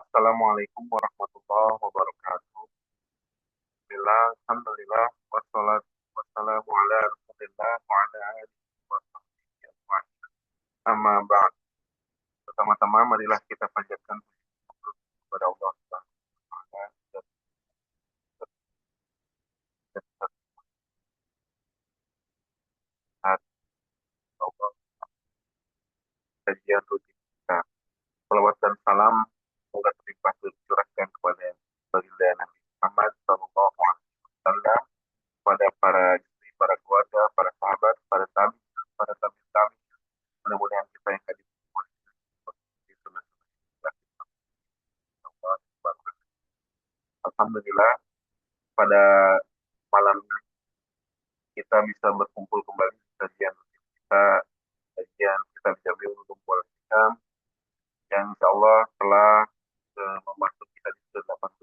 Assalamualaikum warahmatullahi wabarakatuh. Alhamdulillah, wassalatu wassalamu ala rasulillah wa ala alihi wa sahbihi ajma'in. Amma ba'd. Pertama-tama marilah kita panjatkan puji kepada Allah Subhanahu wa taala dan sehat Allah kajian rutin kita. Salawat dan salam semoga terlimpah tercurahkan kepada baginda Nabi Muhammad sallallahu alaihi wasallam, kepada para istri, para keluarga, para sahabat, para tabi, para tabi. Mudah-mudahan kita yang hadir semua di sunnah Allah. Alhamdulillah, pada malam ini kita bisa berkumpul kembali di kajian kita bisa ulum wal hikam yang insya Allah telah memasuki hadis ke-18,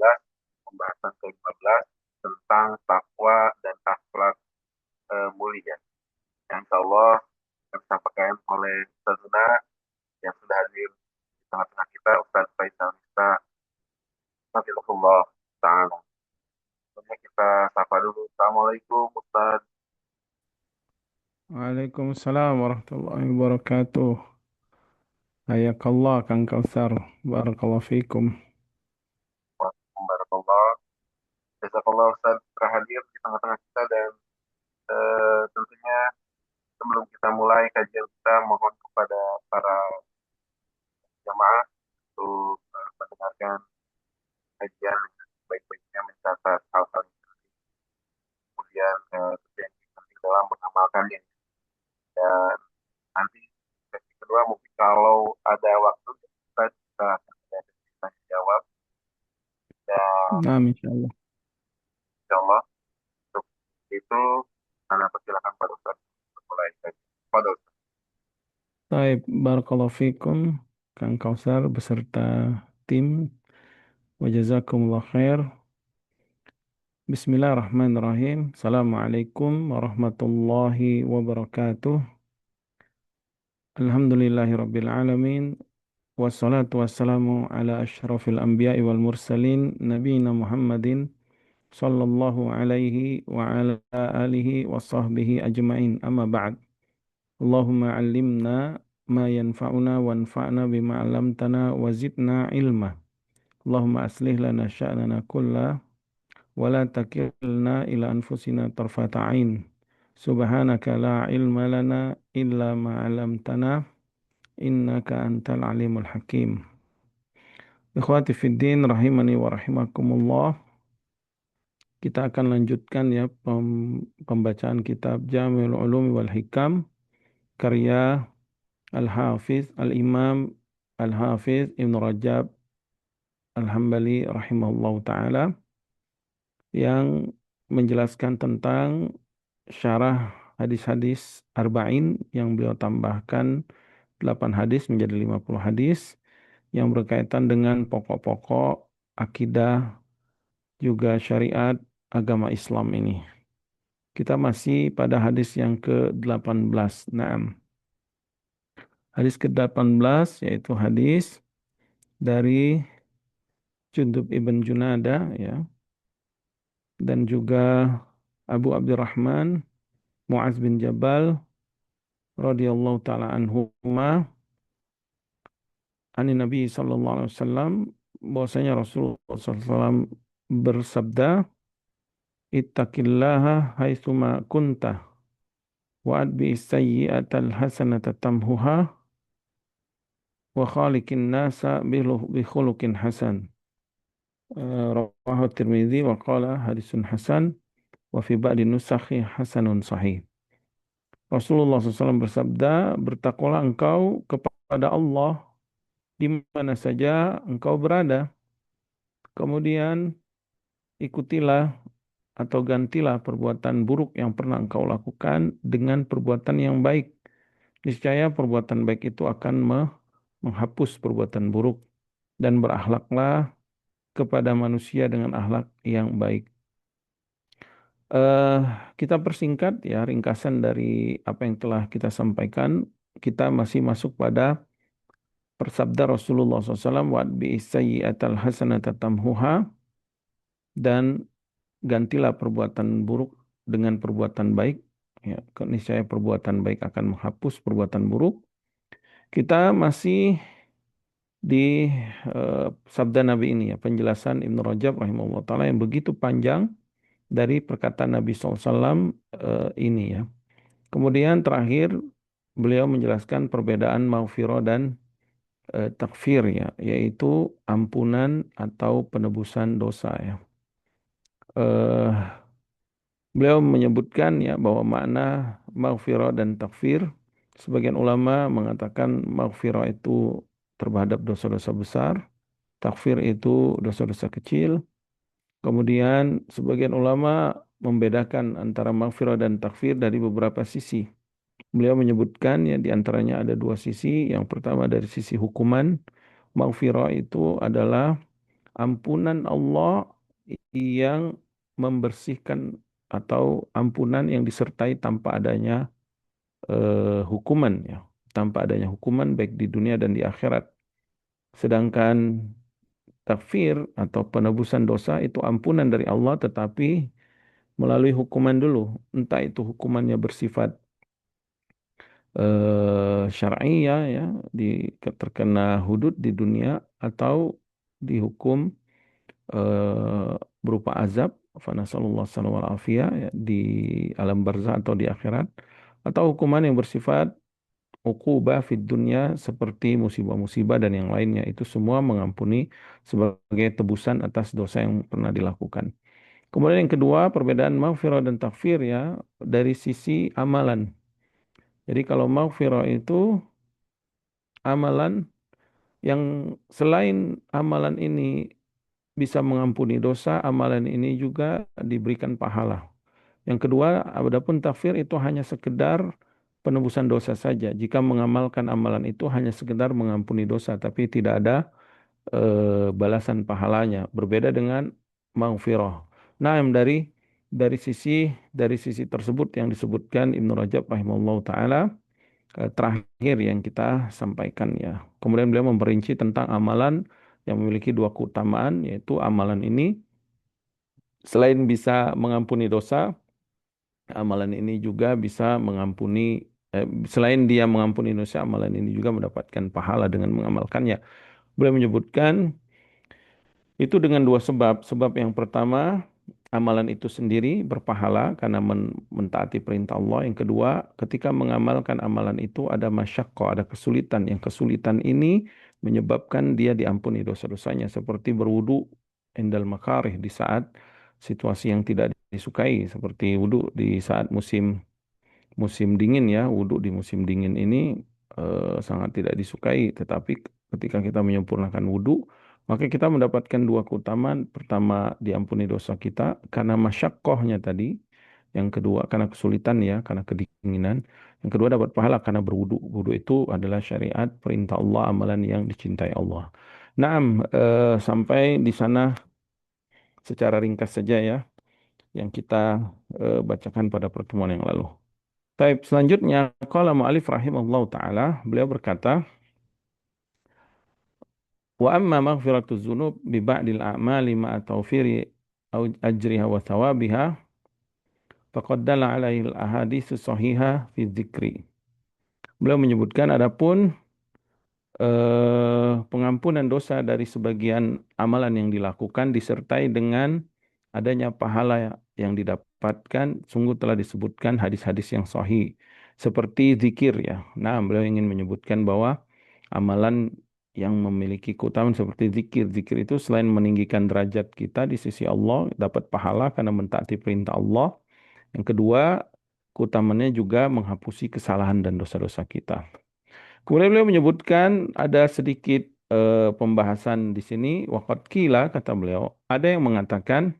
pembahasan ke-15 tentang takwa dan akhlak mulia. Yang insya Allah akan disampaikan oleh Ustazuna yang sudah hadir di tengah-tengah kita, Ustaz Faisal Mista. Hafizahullah Ta'ala. Sebelumnya kita sapa dulu. Assalamualaikum Ustaz. Waalaikumsalam warahmatullahi wabarakatuh. Hayakallah Kang Kausar. Barakallahu fikum. Waalaikumsalam. Jazakallah Ustaz telah hadir di tengah-tengah kita dan tentunya sebelum kita mulai kajian kita mohon kepada para jamaah untuk mendengarkan kajian baik-baiknya, mencatat hal-hal yang penting, kemudian yang penting dalam mengamalkannya. Dan nanti sesi kedua mungkin kalau ada waktu kita bisa ada tanya jawab dan Nah, insyaallah. insya Allah untuk itu Anda persilakan pada Ustaz untuk mulai kajian. Pada Ustaz. Baik, barakallahu fikum Kang Kausar beserta tim. Wa jazakumullah khair. Bismillahirrahmanirrahim. Assalamualaikum warahmatullahi wabarakatuh. Alhamdulillahirabbil alamin. Wassalatu wassalamu ala asyrafil anbiya'i wal mursalin nabiyina Muhammadin sallallahu alaihi wa ala alihi wa sahbihi ajma'in. Amma ba'd. Allahumma allimna ma yanfa'una wanfa'na bima 'allamtana wa zidna ilma. Allahumma aslih lana sya'nana kulla wa la takilna ila anfusina tarfata 'ain. Subhanaka la ilma lana illa ma 'allamtana innaka antal alimul hakim. Ikhwati fid din rahimani wa rahimakumullah. Kita akan lanjutkan ya pembacaan kitab Jami'ul Ulumi wal Hikam karya Al-Hafiz Al-Imam Al-Hafiz Ibn Rajab Al-Hambali rahimahullah ta'ala yang menjelaskan tentang syarah hadis-hadis arba'in yang beliau tambahkan 8 hadis menjadi 50 hadis yang berkaitan dengan pokok-pokok akidah juga syariat agama Islam ini. Kita masih pada hadis yang ke-18. Naam. Hadis ke-18 yaitu hadis dari Jundub ibn Junada ya dan juga Abu Abdurrahman Muaz bin Jabal radhiyallahu taala anhuma ani Nabi sallallahu alaihi wasallam bahwasanya Rasulullah sallallahu alaihi wasallam bersabda ittaqillaha haitsuma kunta wa adbi sayyi'atal hasanata tamhuha wa khaliqin nasa bi khuluqin hasan. Rawahu Tirmidzi wa qala hadisun hasan wa fi ba'di nusakhi hasanun sahih. Rasulullah SAW bersabda, bertakwalah engkau kepada Allah di mana saja engkau berada. Kemudian ikutilah atau gantilah perbuatan buruk yang pernah engkau lakukan dengan perbuatan yang baik. Niscaya perbuatan baik itu akan menghapus perbuatan buruk dan berakhlaklah kepada manusia dengan akhlak yang baik. Eh, kita persingkat ya ringkasan dari apa yang telah kita sampaikan. Kita masih masuk pada Persabda Rasulullah SAW, "Wa'atbi'is sayyi'atal hasanata tamhuha," dan gantilah perbuatan buruk dengan perbuatan baik. Ya, niscaya perbuatan baik akan menghapus perbuatan buruk. Kita masih di sabda Nabi ini ya, penjelasan Ibnu Rajab rahimahullah taala yang begitu panjang dari perkataan Nabi SAW ini ya. Kemudian terakhir beliau menjelaskan perbedaan maghfirah dan takfir ya, yaitu ampunan atau penebusan dosa ya. Eh, Beliau menyebutkan ya bahwa makna maghfirah dan takfir, sebagian ulama mengatakan maghfirah itu terhadap dosa-dosa besar, takfir itu dosa-dosa kecil. Kemudian sebagian ulama membedakan antara maghfirah dan takfir dari beberapa sisi. Beliau menyebutkan ya di antaranya ada dua sisi. Yang pertama dari sisi hukuman, maghfirah itu adalah ampunan Allah yang membersihkan atau ampunan yang disertai tanpa adanya hukuman ya, tanpa adanya hukuman baik di dunia dan di akhirat. Sedangkan takfir atau penebusan dosa itu ampunan dari Allah tetapi melalui hukuman dulu, entah itu hukumannya bersifat syar'iyah ya, di terkena hudud di dunia atau dihukum eh, berupa azab, fanasallallahu alaihi ya, di alam barzah atau di akhirat, atau hukuman yang bersifat uqubah fid dunya seperti musibah-musibah dan yang lainnya, itu semua mengampuni sebagai tebusan atas dosa yang pernah dilakukan. Kemudian yang kedua, perbedaan maghfirah dan takfir ya dari sisi amalan. Jadi kalau maghfirah itu amalan yang selain amalan ini bisa mengampuni dosa, amalan ini juga diberikan pahala. Yang kedua, adapun takfir itu hanya sekedar penebusan dosa saja. Jika mengamalkan amalan itu hanya sekedar mengampuni dosa, tapi tidak ada balasan pahalanya. Berbeda dengan maghfirah. Nah, dari sisi tersebut yang disebutkan Ibnu Rajab rahimahullah taala terakhir yang kita sampaikan ya. Kemudian beliau memperinci tentang amalan yang memiliki dua keutamaan, yaitu amalan ini selain bisa mengampuni dosa, amalan ini juga bisa mengampuni, selain dia mengampuni dosa, amalan ini juga mendapatkan pahala dengan mengamalkannya. Beliau menyebutkan itu dengan dua sebab. Sebab yang pertama, amalan itu sendiri berpahala karena mentaati perintah Allah. Yang kedua, ketika mengamalkan amalan itu ada masyaqqah, ada kesulitan. Yang kesulitan ini menyebabkan dia diampuni dosa-dosanya. Seperti berwudu endal makarih di saat situasi yang tidak disukai. Seperti wudu di saat musim musim dingin ya, wudhu di musim dingin ini sangat tidak disukai. Tetapi ketika kita menyempurnakan wudhu, maka kita mendapatkan dua keutamaan. Pertama, diampuni dosa kita karena masyakohnya tadi. Yang kedua, karena kesulitan ya, karena kedinginan. Yang kedua, dapat pahala karena berwudhu. Wudhu itu adalah syariat, perintah Allah, amalan yang dicintai Allah. Naam, sampai di sana secara ringkas saja ya, yang kita bacakan pada pertemuan yang lalu. Taib selanjutnya qala mu'alif rahimahullahu taala, beliau berkata, wa amma maghfiratuz dzunub bi ba'dil a'mali ma'a tawfiri ajriha wa thawabiha faqad dalla alaihi al ahaditsus sahihah fi dzikri. Beliau menyebutkan adapun pengampunan dosa dari sebagian amalan yang dilakukan disertai dengan adanya pahala yang didapatkan, sungguh telah disebutkan hadis-hadis yang sahih seperti zikir ya. Nah, beliau ingin menyebutkan bahwa amalan yang memiliki keutamaan seperti zikir, zikir itu selain meninggikan derajat kita di sisi Allah, dapat pahala karena mentaati perintah Allah. Yang kedua, keutamaannya juga menghapusi kesalahan dan dosa-dosa kita. Kemudian beliau menyebutkan ada sedikit pembahasan di sini. Waqad qila, kata beliau, ada yang mengatakan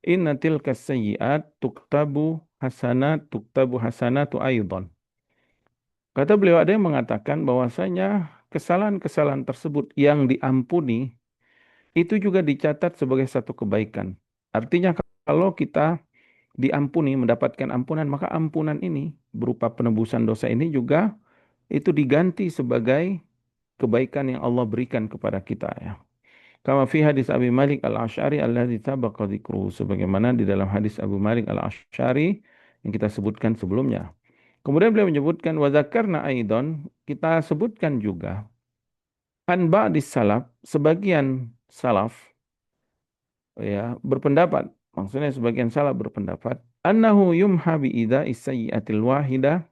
inna tilka sayyi'at tuktabu hasanatu aidan. Kata beliau ada yang mengatakan bahwasanya kesalahan-kesalahan tersebut yang diampuni itu juga dicatat sebagai satu kebaikan. Artinya kalau kita diampuni, mendapatkan ampunan, maka ampunan ini berupa penebusan dosa ini juga itu diganti sebagai kebaikan yang Allah berikan kepada kita ya. Kama fi hadis Abi Malik Al-Asy'ari alladzi sabaqa dzikruhu, sebagaimana di dalam hadis Abu Malik Al-Asy'ari yang kita sebutkan sebelumnya. Kemudian beliau menyebutkan wa dzakarna aidon, kita sebutkan juga an ba'dis salaf, sebagian salaf ya berpendapat, maksudnya sebagian salaf berpendapat annahu yumha bi idza'is sayyi'atil wahidah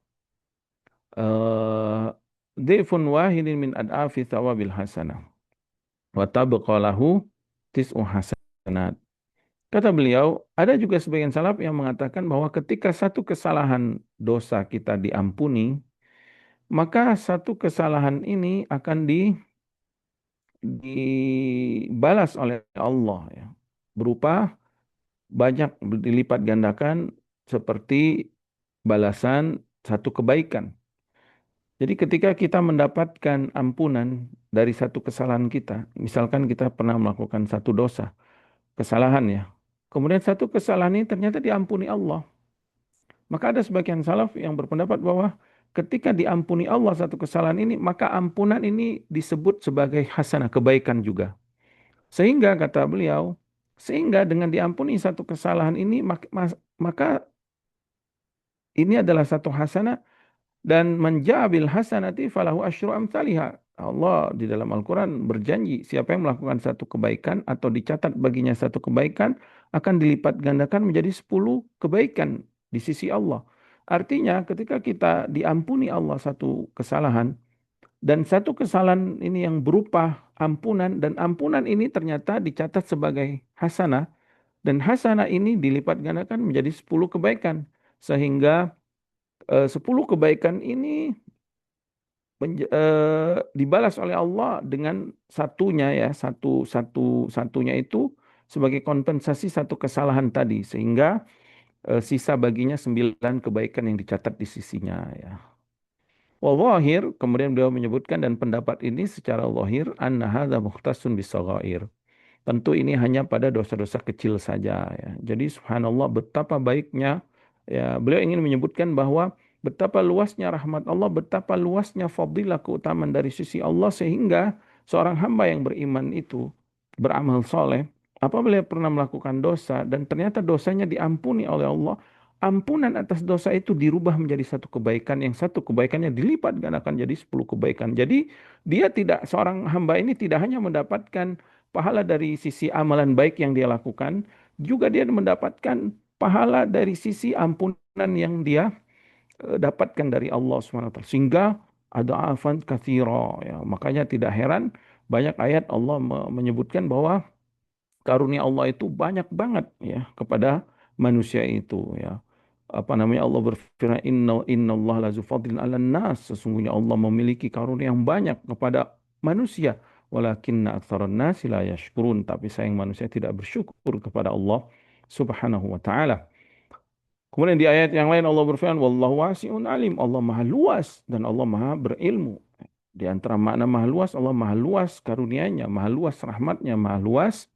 eh dhifun wahidin min ad'afi thawabil hasanah wa tabqa lahu tis'u hasanat. Kata beliau, ada juga sebagian salaf yang mengatakan bahwa ketika satu kesalahan dosa kita diampuni, maka satu kesalahan ini akan dibalas oleh Allah ya. Berupa banyak dilipat gandakan seperti balasan satu kebaikan. Jadi ketika kita mendapatkan ampunan dari satu kesalahan kita, misalkan kita pernah melakukan satu dosa, kesalahan ya. Kemudian satu kesalahan ini ternyata diampuni Allah. Maka ada sebagian salaf yang berpendapat bahwa ketika diampuni Allah satu kesalahan ini, maka ampunan ini disebut sebagai hasanah, kebaikan juga. Sehingga kata beliau, sehingga dengan diampuni satu kesalahan ini, maka ini adalah satu hasanah dan menjabil hasanati falahu asyru amsalihha. Allah di dalam Al-Quran berjanji siapa yang melakukan satu kebaikan atau dicatat baginya satu kebaikan akan dilipat gandakan menjadi 10 kebaikan di sisi Allah. Artinya ketika kita diampuni Allah satu kesalahan dan satu kesalahan ini yang berupa ampunan dan ampunan ini ternyata dicatat sebagai hasanah dan hasanah ini dilipat gandakan menjadi 10 kebaikan sehingga 10 kebaikan ini dibalas oleh Allah dengan satunya ya, satunya itu sebagai kompensasi satu kesalahan tadi sehingga sisa baginya 9 kebaikan yang dicatat di sisinya ya. Wallahir, kemudian beliau menyebutkan dan pendapat ini secara lahir anna hadza mukhtasun bisaghair. Tentu ini hanya pada dosa-dosa kecil saja ya. Jadi subhanallah betapa baiknya ya, beliau ingin menyebutkan bahwa betapa luasnya rahmat Allah, betapa luasnya fadilah keutamaan dari sisi Allah sehingga seorang hamba yang beriman itu beramal soleh, apabila pernah melakukan dosa dan ternyata dosanya diampuni oleh Allah, ampunan atas dosa itu dirubah menjadi satu kebaikan yang satu kebaikannya dilipat gandakan jadi 10 kebaikan. Jadi dia tidak, seorang hamba ini tidak hanya mendapatkan pahala dari sisi amalan baik yang dia lakukan, juga dia mendapatkan pahala dari sisi ampunan yang dia dapatkan dari Allah SWT. Sehingga ada afan kathira. Ya. Makanya tidak heran banyak ayat Allah menyebutkan bahwa karunia Allah itu banyak banget ya kepada manusia itu ya. Apa namanya, Allah berfirman Allah lazu fadlin 'alan nas, sesungguhnya Allah memiliki karunia yang banyak kepada manusia, walakinna aktsaran nasi la yashkurun, tapi sayang manusia tidak bersyukur kepada Allah Subhanahu wa taala. Kemudian di ayat yang lain Allah berfirman wallahu wasi'un alim, Allah maha luas dan Allah maha berilmu. Di antara makna maha luas, Allah maha luas karunianya, maha luas rahmatnya, maha luas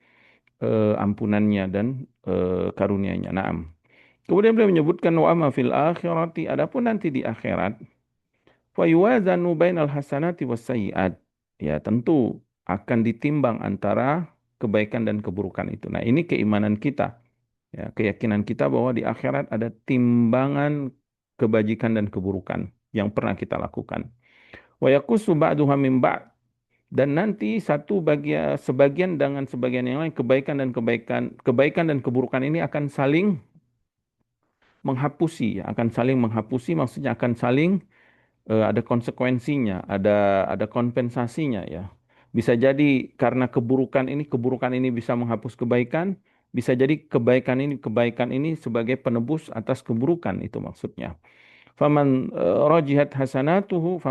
ampunannya dan karunia-Nya. Naam. Kemudian beliau menyebutkan wa amma fil akhirati, adapun nanti di akhirat, fa yuwazanu bainal hasanati was sayyiat. Ya, tentu akan ditimbang antara kebaikan dan keburukan itu. Nah, ini keimanan kita. Ya, keyakinan kita bahwa di akhirat ada timbangan kebajikan dan keburukan yang pernah kita lakukan. Wa yaqusu ba'duha min ba'd, dan nanti sebagian dengan sebagian yang lain, kebaikan dan keburukan ini akan saling menghapusi, ya, akan saling menghapusi, maksudnya akan saling ada konsekuensinya, ada kompensasinya ya. Bisa jadi karena keburukan ini bisa menghapus kebaikan, bisa jadi kebaikan ini sebagai penebus atas keburukan, itu maksudnya. Faman rajihat hasanatuhu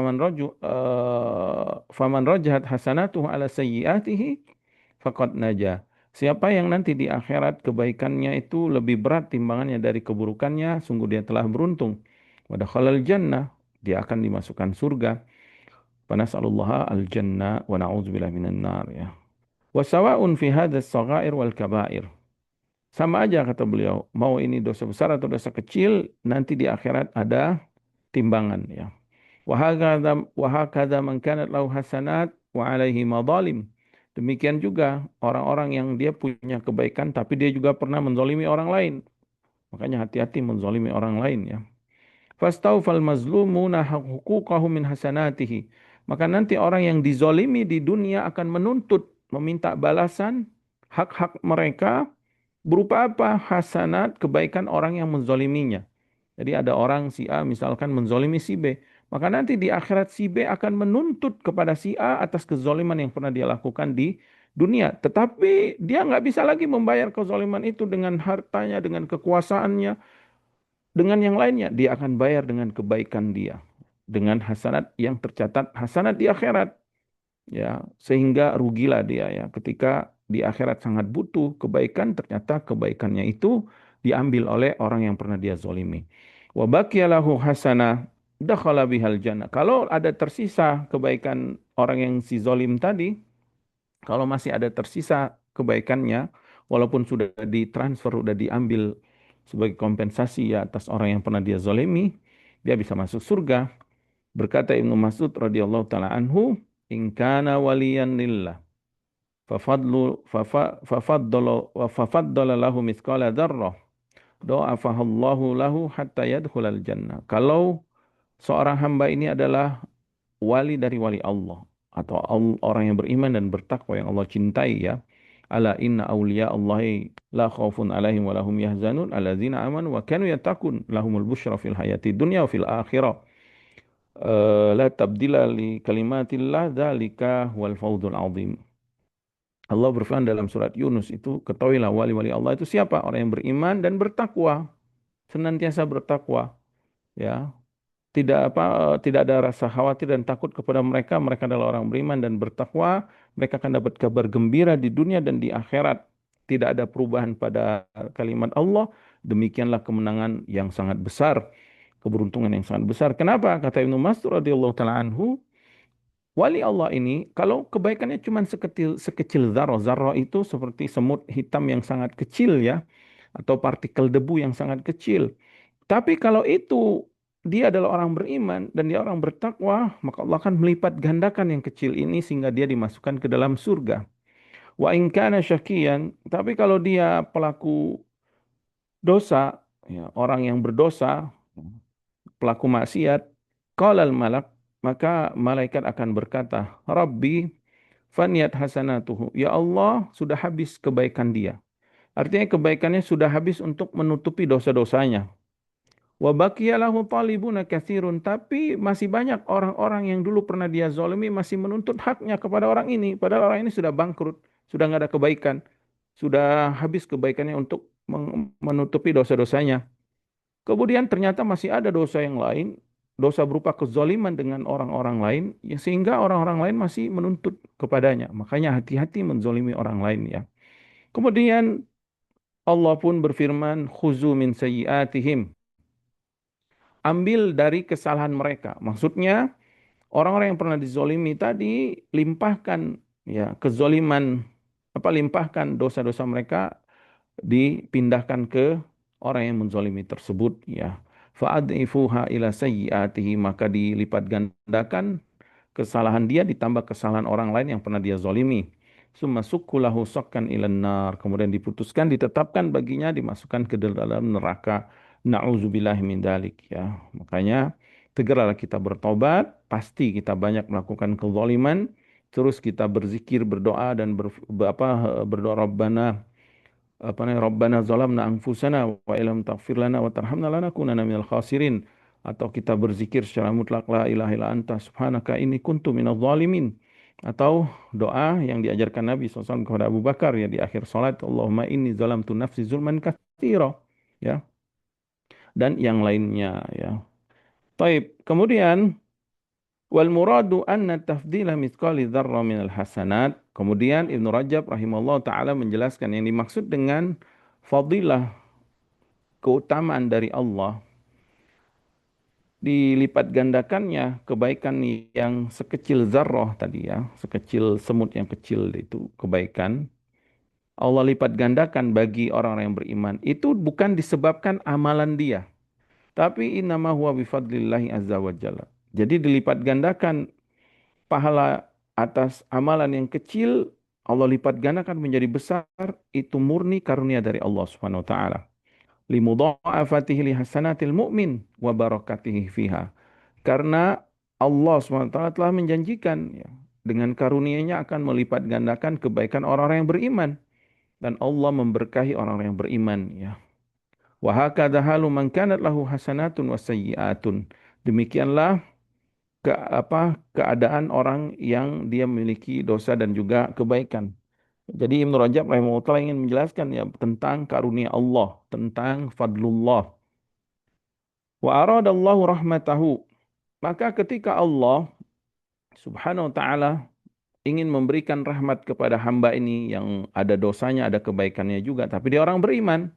faman rajihat hasanatuhu ala sayyiatihi faqad naja. Siapa yang nanti di akhirat kebaikannya itu lebih berat timbangannya dari keburukannya, sungguh dia telah beruntung. Wa dakhalal jannah, dia akan dimasukkan surga. Panas'alullaha al-jannah wa na'udzubillah minan nar ya. Wa sawa'un fi hadzal saghair wal kaba'ir. Sama aja kata beliau, mau ini dosa besar atau dosa kecil, nanti di akhirat ada timbangan ya. Wahakadha man kanat lahu hasanat wa alaihi madhalim. Demikian juga orang-orang yang dia punya kebaikan tapi dia juga pernah menzalimi orang lain. Makanya hati-hati menzalimi orang lain ya. Fastaufal mazlumuna huquqahu min hasanatihi. Maka nanti orang yang dizolimi di dunia akan menuntut, meminta balasan hak-hak mereka berupa apa? Hasanat, kebaikan orang yang menzoliminya. Jadi ada orang si A misalkan menzolimi si B. Maka nanti di akhirat si B akan menuntut kepada si A atas kezoliman yang pernah dia lakukan di dunia. Tetapi dia nggak bisa lagi membayar kezoliman itu dengan hartanya, dengan kekuasaannya, dengan yang lainnya. Dia akan bayar dengan kebaikan dia. Dengan hasanat yang tercatat, hasanat di akhirat. Ya, sehingga rugilah dia ya ketika di akhirat sangat butuh kebaikan, ternyata kebaikannya itu diambil oleh orang yang pernah dia zolimi. Wa baqiyalahu hasanah dakhala bihal jannah. Kalau ada tersisa kebaikan orang yang si zolim tadi, kalau masih ada tersisa kebaikannya, walaupun sudah ditransfer, sudah diambil sebagai kompensasi ya atas orang yang pernah dia zolimi, dia bisa masuk surga. Berkata Ibnu Mas'ud radhiyallahu taala anhu, "In kana waliyan lillah, fafaddala lahu mithqala dzarrah, do'afahallahu lahu hatta yadkhulal jannah." Kalau seorang hamba ini adalah wali dari wali Allah atau orang yang beriman dan bertakwa yang Allah cintai ya. Ala inna awliya Allahi la khaufun alaihim wa lahum yahzanun alladzina amanu wa kanu yattaqun lahumul busyra fil hayati dunya wa fil akhirah. La tabdila li kalimatillah dzalika wal fawzul azim. Allah berfirman dalam surat Yunus itu, ketahuilah wali-wali Allah itu siapa? Orang yang beriman dan bertakwa, senantiasa bertakwa, ya. Tidak ada rasa khawatir dan takut kepada mereka. Mereka adalah orang beriman dan bertakwa. Mereka akan dapat kabar gembira di dunia dan di akhirat. Tidak ada perubahan pada kalimat Allah. Demikianlah kemenangan yang sangat besar, keberuntungan yang sangat besar. Kenapa? Kata Ibnu Mas'ud radhiyallahu taala anhu, wali Allah ini kalau kebaikannya cuma sekecil zarah, zarah itu seperti semut hitam yang sangat kecil ya, atau partikel debu yang sangat kecil. Tapi kalau itu dia adalah orang beriman dan dia orang bertakwa, maka Allah akan melipat gandakan yang kecil ini sehingga dia dimasukkan ke dalam surga. Wa in kana syakiyan, tapi kalau dia pelaku dosa, ya, orang yang berdosa, pelaku maksiat, qalal malak, maka malaikat akan berkata, Rabbi faniyat hasanatuhu. Ya Allah, sudah habis kebaikan dia. Artinya kebaikannya sudah habis untuk menutupi dosa-dosanya. Wa baqiya lahu talibuna katsirun, tapi masih banyak orang-orang yang dulu pernah dia zalimi masih menuntut haknya kepada orang ini, padahal orang ini sudah bangkrut, sudah nggak ada kebaikan, sudah habis kebaikannya untuk menutupi dosa-dosanya. Kemudian ternyata masih ada dosa yang lain, dosa berupa kezaliman dengan orang-orang lain, ya, sehingga orang-orang lain masih menuntut kepadanya. Makanya hati-hati menzalimi orang lain ya. Kemudian Allah pun berfirman, khuzu min sayyiatihim, ambil dari kesalahan mereka. Maksudnya orang-orang yang pernah dizolimi tadi limpahkan ya kezoliman, limpahkan dosa-dosa mereka, dipindahkan ke orang yang menzolimi tersebut ya. Fa'adhifuha ila sayyiatihi, maka dilipat gandakan kesalahan dia ditambah kesalahan orang lain yang pernah dia zolimi. Summa sukkulahu sakkan ilan nar. Kemudian diputuskan, ditetapkan baginya dimasukkan ke dalam neraka. Na'udzubillahi min dalik ya. Makanya segeralah kita bertobat, pasti kita banyak melakukan kezaliman, terus kita berzikir, berdoa dan berdoa Rabbana Rabbana zalamna anfusana wa illam taghfir lana wa tarhamna lanakunanna minal khasirin, atau kita berzikir secara mutlak la ilaha illa anta subhanaka inni kuntu minadh dhalimin, atau doa yang diajarkan Nabi SAW kepada Abu Bakar ya di akhir salat, Allahumma inni zalamtu nafsi zulman katsira ya, dan yang lainnya ya. Taib. Kemudian wal muradu anna tafdila mithqali dzarra minal hasanat. Kemudian Ibnu Rajab rahimahullah taala menjelaskan yang dimaksud dengan fadilah, keutamaan dari Allah, dilipat gandakannya kebaikan yang sekecil zarrah tadi ya, sekecil semut yang kecil itu kebaikan. Allah lipat gandakan bagi orang-orang yang beriman. Itu bukan disebabkan amalan dia, tapi innama huwa bifadlillahi azza wa jalla. Jadi dilipat gandakan pahala atas amalan yang kecil, Allah lipat gandakan menjadi besar, itu murni karunia dari Allah Subhanahu wa taala. Limudha'afatihi li hasanatil mu'min wa barakatihi fiha. Karena Allah Subhanahu wa taala telah menjanjikan ya, dengan karunia-Nya akan melipat gandakan kebaikan orang-orang yang beriman dan Allah memberkahi orang-orang yang beriman ya. Wa hakadha halu man kanat lahu hasanatun wa sayyi'atun. Demikianlah keadaan orang yang dia memiliki dosa dan juga kebaikan. Jadi Ibnu Rajab rahimahullah ingin menjelaskan ya tentang karunia Allah, tentang fadlullah. Wa aradallahu rahmatahu. Maka ketika Allah Subhanahu wa taala ingin memberikan rahmat kepada hamba ini yang ada dosanya, ada kebaikannya juga, tapi dia orang beriman,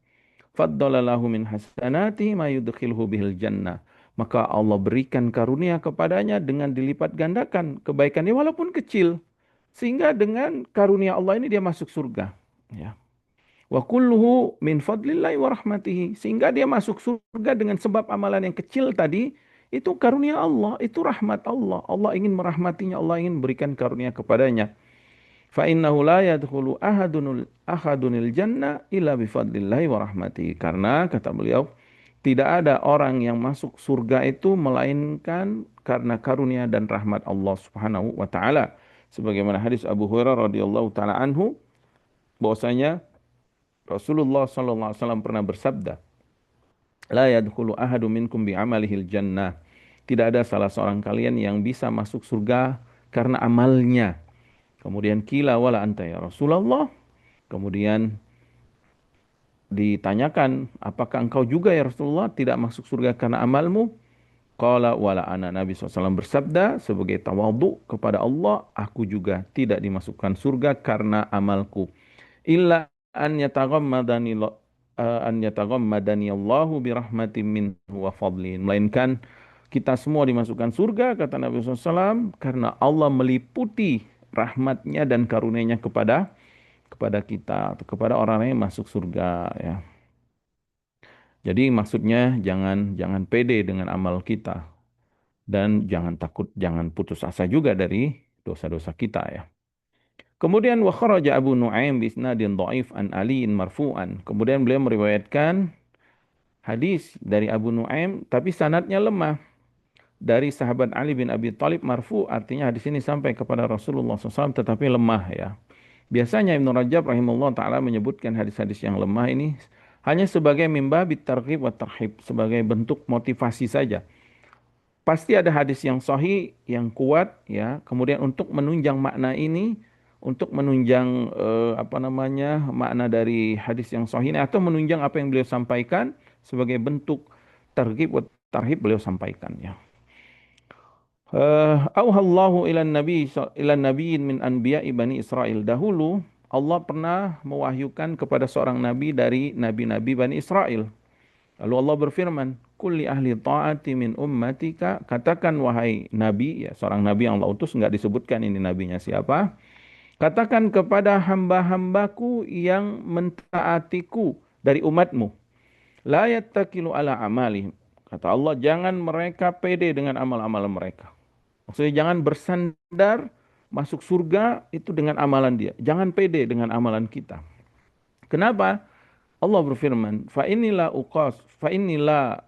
faddalallahu min hasanati ma yudkhilhu bihil jannah. Maka Allah berikan karunia kepadanya dengan dilipat gandakan kebaikannya walaupun kecil. Sehingga dengan karunia Allah ini dia masuk surga. Ya. Wa kulluhu min fadlillahi wa rahmatihi. Sehingga dia masuk surga dengan sebab amalan yang kecil tadi. Itu karunia Allah, itu rahmat Allah. Allah ingin merahmatinya, Allah ingin berikan karunia kepadanya. Fa innahu la yadkhulu ahadunil jannah illa bifadlillahi wa rahmatihi. Karena kata beliau, tidak ada orang yang masuk surga itu melainkan karena karunia dan rahmat Allah Subhanahu wa taala. Sebagaimana hadis Abu Hurairah radhiyallahu taala anhu bahwasanya Rasulullah sallallahu alaihi wasallam pernah bersabda, "La yadkhulu ahadu minkum bi'amalihil jannah." Tidak ada salah seorang kalian yang bisa masuk surga karena amalnya. Kemudian kila wala anta ya Rasulullah. Kemudian ditanyakan, apakah engkau juga ya Rasulullah tidak masuk surga karena amalmu? Qala wala ana. Nabi SAW bersabda sebagai tawadhu kepada Allah, aku juga tidak dimasukkan surga karena amalku. Illa an yataghammadani Allahu birahmatin minhu wa fadlin. Melainkan kita semua dimasukkan surga, kata Nabi SAW, karena Allah meliputi rahmatnya dan karunia-Nya kepada kita, atau kepada orang yang masuk surga ya. Jadi maksudnya jangan pede dengan amal kita dan jangan takut, jangan putus asa juga dari dosa-dosa kita ya. Kemudian wa kharaja Abu Nuaim bi isnadin dhaif an Aliin marfu'an. Kemudian beliau meriwayatkan hadis dari Abu Nuaim tapi sanadnya lemah dari sahabat Ali bin Abi Thalib marfu, artinya hadis ini sampai kepada Rasulullah SAW tetapi lemah ya. Biasanya Ibnu Rajab rahimahullah taala menyebutkan hadis-hadis yang lemah ini hanya sebagai mimbabit targhib wa tarhib, sebagai bentuk motivasi saja. Pasti ada hadis yang sahih, yang kuat ya. Kemudian untuk menunjang makna ini, untuk menunjang makna dari hadis yang sahih ini atau menunjang apa yang beliau sampaikan sebagai bentuk targhib wa tarhib beliau sampaikan ya. Auhallahu ilan nabiyyin min anbiya'i bani Israel. Dahulu Allah pernah mewahyukan kepada seorang nabi dari nabi-nabi Bani Israel. Lalu Allah berfirman, kulli ahli ta'ati min ummatika, katakan wahai nabi, ya seorang nabi yang Allah utus, enggak disebutkan ini nabinya siapa. Katakan kepada hamba-hambaku yang mentaatiku dari umatmu, la yattakilu ala amalihim. Kata Allah, jangan mereka pede dengan amal-amal mereka. Maksudnya jangan bersandar masuk surga itu dengan amalan dia. Jangan pede dengan amalan kita. Kenapa? Allah berfirman, fa inilah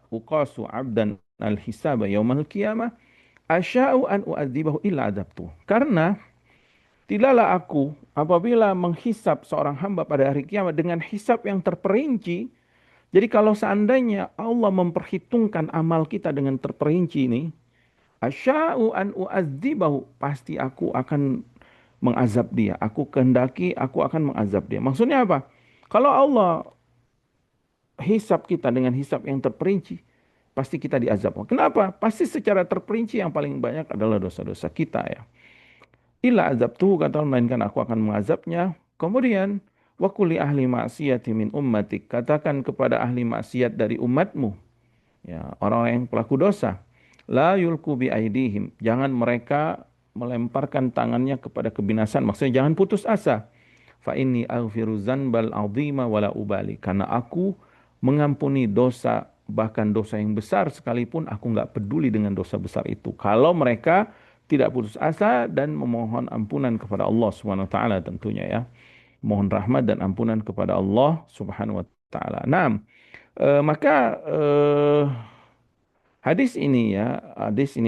uqasu 'abdan al-hisaba yaumal qiyamah asya'u an u'adzibahu illa adzabtu. Karena tidaklah aku apabila menghisap seorang hamba pada hari kiamat dengan hisap yang terperinci. Jadi kalau seandainya Allah memperhitungkan amal kita dengan terperinci ini, asya'u an u'adzibahu, pasti aku akan mengazab dia. Aku kehendaki aku akan mengazab dia. Maksudnya apa? Kalau Allah hisab kita dengan hisab yang terperinci, pasti kita diazab. Kenapa? Pasti secara terperinci yang paling banyak adalah dosa-dosa kita ya. Illa azabtuhu, kata Allah, melainkan aku akan mengazabnya. Kemudian, wa kulli ahli maksiyati min ummatik, katakan kepada ahli maksiat dari umatmu, ya, orang yang pelaku dosa, la yulku bi aidihim, jangan mereka melemparkan tangannya kepada kebinasan, maksudnya jangan putus asa. Fa inni aghfiru dzanbal 'azima wala ubali, karena aku mengampuni dosa bahkan dosa yang besar sekalipun aku nggak peduli dengan dosa besar itu. Kalau mereka tidak putus asa dan memohon ampunan kepada Allah Subhanahu wa taala tentunya ya. Mohon rahmat dan ampunan kepada Allah Subhanahu wa taala. Nah, maka hadis ini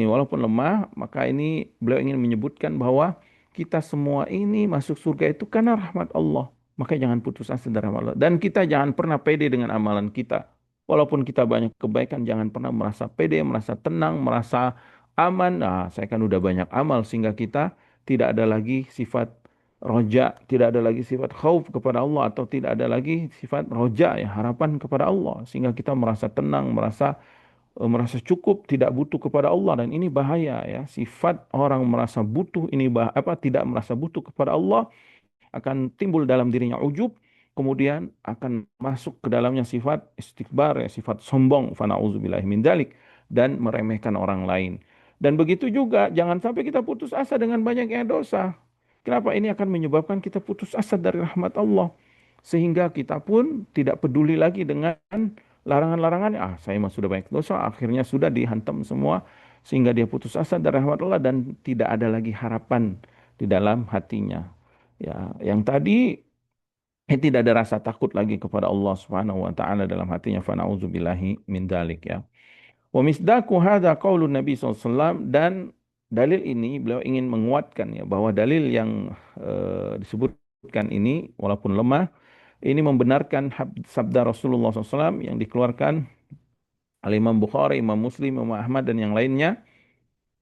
walaupun lemah, maka ini beliau ingin menyebutkan bahwa kita semua ini masuk surga itu karena rahmat Allah. Maka jangan putus asa dari rahmat Allah. Dan kita jangan pernah pede dengan amalan kita. Walaupun kita banyak kebaikan, jangan pernah merasa pede, merasa tenang, merasa aman. Nah, saya kan udah banyak amal sehingga kita tidak ada lagi sifat roja, tidak ada lagi sifat khauf kepada Allah atau tidak ada lagi sifat roja ya harapan kepada Allah sehingga kita merasa tenang, merasa cukup, tidak butuh kepada Allah dan ini bahaya ya. Sifat orang merasa butuh ini tidak merasa butuh kepada Allah akan timbul dalam dirinya ujub, kemudian akan masuk ke dalamnya sifat istikbar ya, sifat sombong, fana'udzubillahi min dzalik dan meremehkan orang lain. Dan begitu juga jangan sampai kita putus asa dengan banyaknya dosa. Kenapa? Ini akan menyebabkan kita putus asa dari rahmat Allah. Sehingga kita pun tidak peduli lagi dengan larangan-larangan. Ah, saya mah sudah banyak dosa, akhirnya sudah dihantam semua. Sehingga dia putus asa dari rahmat Allah dan tidak ada lagi harapan di dalam hatinya. Ya, yang tadi tidak ada rasa takut lagi kepada Allah Subhanahu wa taala dalam hatinya fa nauzubillahi min dzalik ya. Wa misdaqu hadza qaulun Nabi SAW dan dalil ini beliau ingin menguatkan ya bahwa dalil yang disebutkan ini walaupun lemah ini membenarkan sabda Rasulullah SAW yang dikeluarkan oleh Imam Bukhari, Imam Muslim, Imam Ahmad dan yang lainnya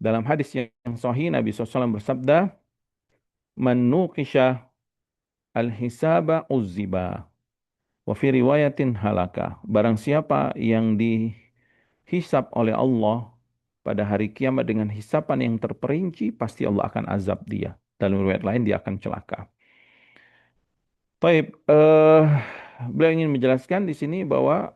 dalam hadis yang sahih Nabi SAW bersabda man nuqisha al-hisaba uzziba wa fi riwayatin halaka. Barang siapa yang dihisap oleh Allah pada hari kiamat dengan hisapan yang terperinci, pasti Allah akan azab dia. Dalam riwayat lain dia akan celaka. Baik, beliau ingin menjelaskan di sini bahwa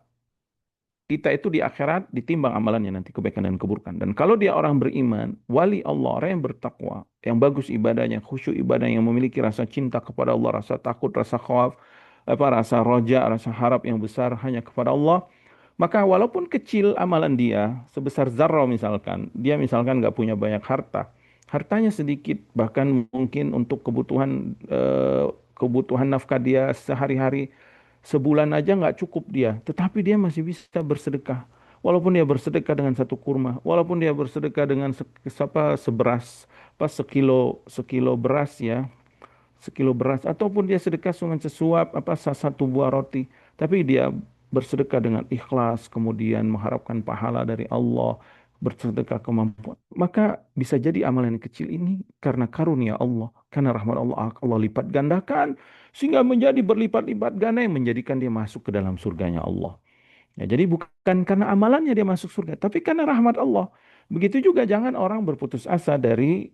kita itu di akhirat ditimbang amalannya nanti kebaikan dan keburukan. Dan kalau dia orang beriman, wali Allah, orang yang bertakwa, yang bagus ibadahnya, khusyuk ibadahnya, yang memiliki rasa cinta kepada Allah, rasa takut, rasa khawaf, rasa roja, rasa harap yang besar hanya kepada Allah, maka walaupun kecil amalan dia, sebesar zarrah misalkan, dia misalkan nggak punya banyak harta, hartanya sedikit, bahkan mungkin untuk kebutuhan nafkah dia sehari-hari, sebulan aja nggak cukup dia, tetapi dia masih bisa bersedekah. Walaupun dia bersedekah dengan satu kurma, walaupun dia bersedekah dengan seberas, sekilo sekilo beras ya, sekilo beras ataupun dia sedekah dengan sesuap satu buah roti tapi dia bersedekah dengan ikhlas kemudian mengharapkan pahala dari Allah bersedekah kemampuan maka bisa jadi amalan yang kecil ini karena karunia Allah karena rahmat Allah Allah lipat gandakan sehingga menjadi berlipat-lipat ganda yang menjadikan dia masuk ke dalam surganya Allah. Ya, jadi bukan karena amalannya dia masuk surga, tapi karena rahmat Allah. Begitu juga jangan orang berputus asa dari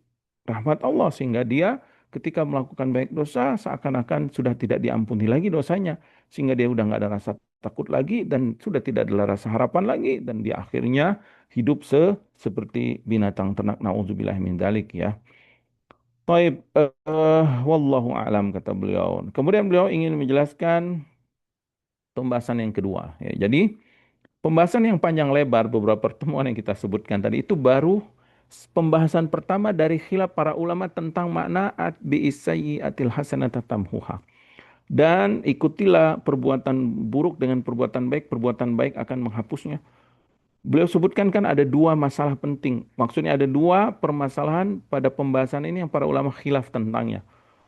rahmat Allah sehingga dia ketika melakukan baik dosa seakan-akan sudah tidak diampuni lagi dosanya sehingga dia udah nggak ada rasa takut lagi dan sudah tidak ada rasa harapan lagi dan dia akhirnya hidup seperti binatang ternak naudzubillah min dzalik ya. Taib wallahu a'lam kata beliau. Kemudian beliau ingin menjelaskan pembahasan yang kedua ya. Jadi pembahasan yang panjang lebar beberapa pertemuan yang kita sebutkan tadi itu baru pembahasan pertama dari khilaf para ulama tentang makna bi'isayyi'atil hasanata tamhuha. Dan ikutilah perbuatan buruk dengan perbuatan baik akan menghapusnya. Beliau sebutkan kan ada dua masalah penting. Maksudnya ada dua permasalahan pada pembahasan ini yang para ulama khilaf tentangnya.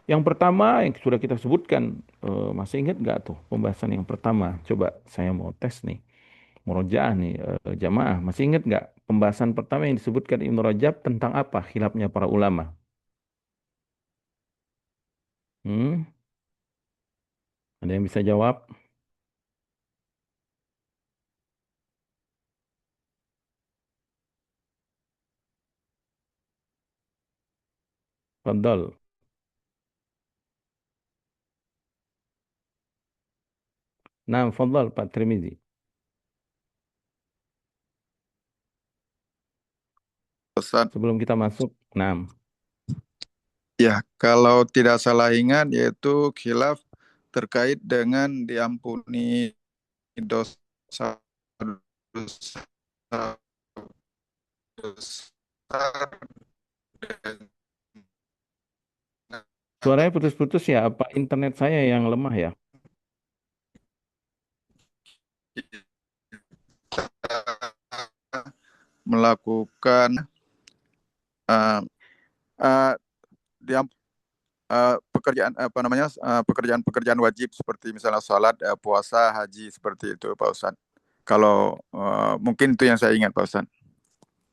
Yang pertama yang sudah kita sebutkan, masih ingat nggak tuh pembahasan yang pertama? Coba saya mau tes nih. Murojaah nih jamaah masih ingat nggak pembahasan pertama yang disebutkan Ibnu Rajab tentang apa khilafnya para ulama? Hmm, ada yang bisa jawab? Fadal. Nah, fadal Pak Trimizi. Ustaz. Sebelum kita masuk, nah, Ya, kalau tidak salah ingat yaitu khilaf terkait dengan diampuni dosa dosa besar dengan Suaranya putus-putus ya, apa internet saya yang lemah ya? melakukan uh, uh, diam- pekerjaan apa namanya pekerjaan-pekerjaan wajib seperti misalnya sholat, puasa, haji seperti itu Pak Ustadz. Kalau mungkin itu yang saya ingat Pak Ustadz.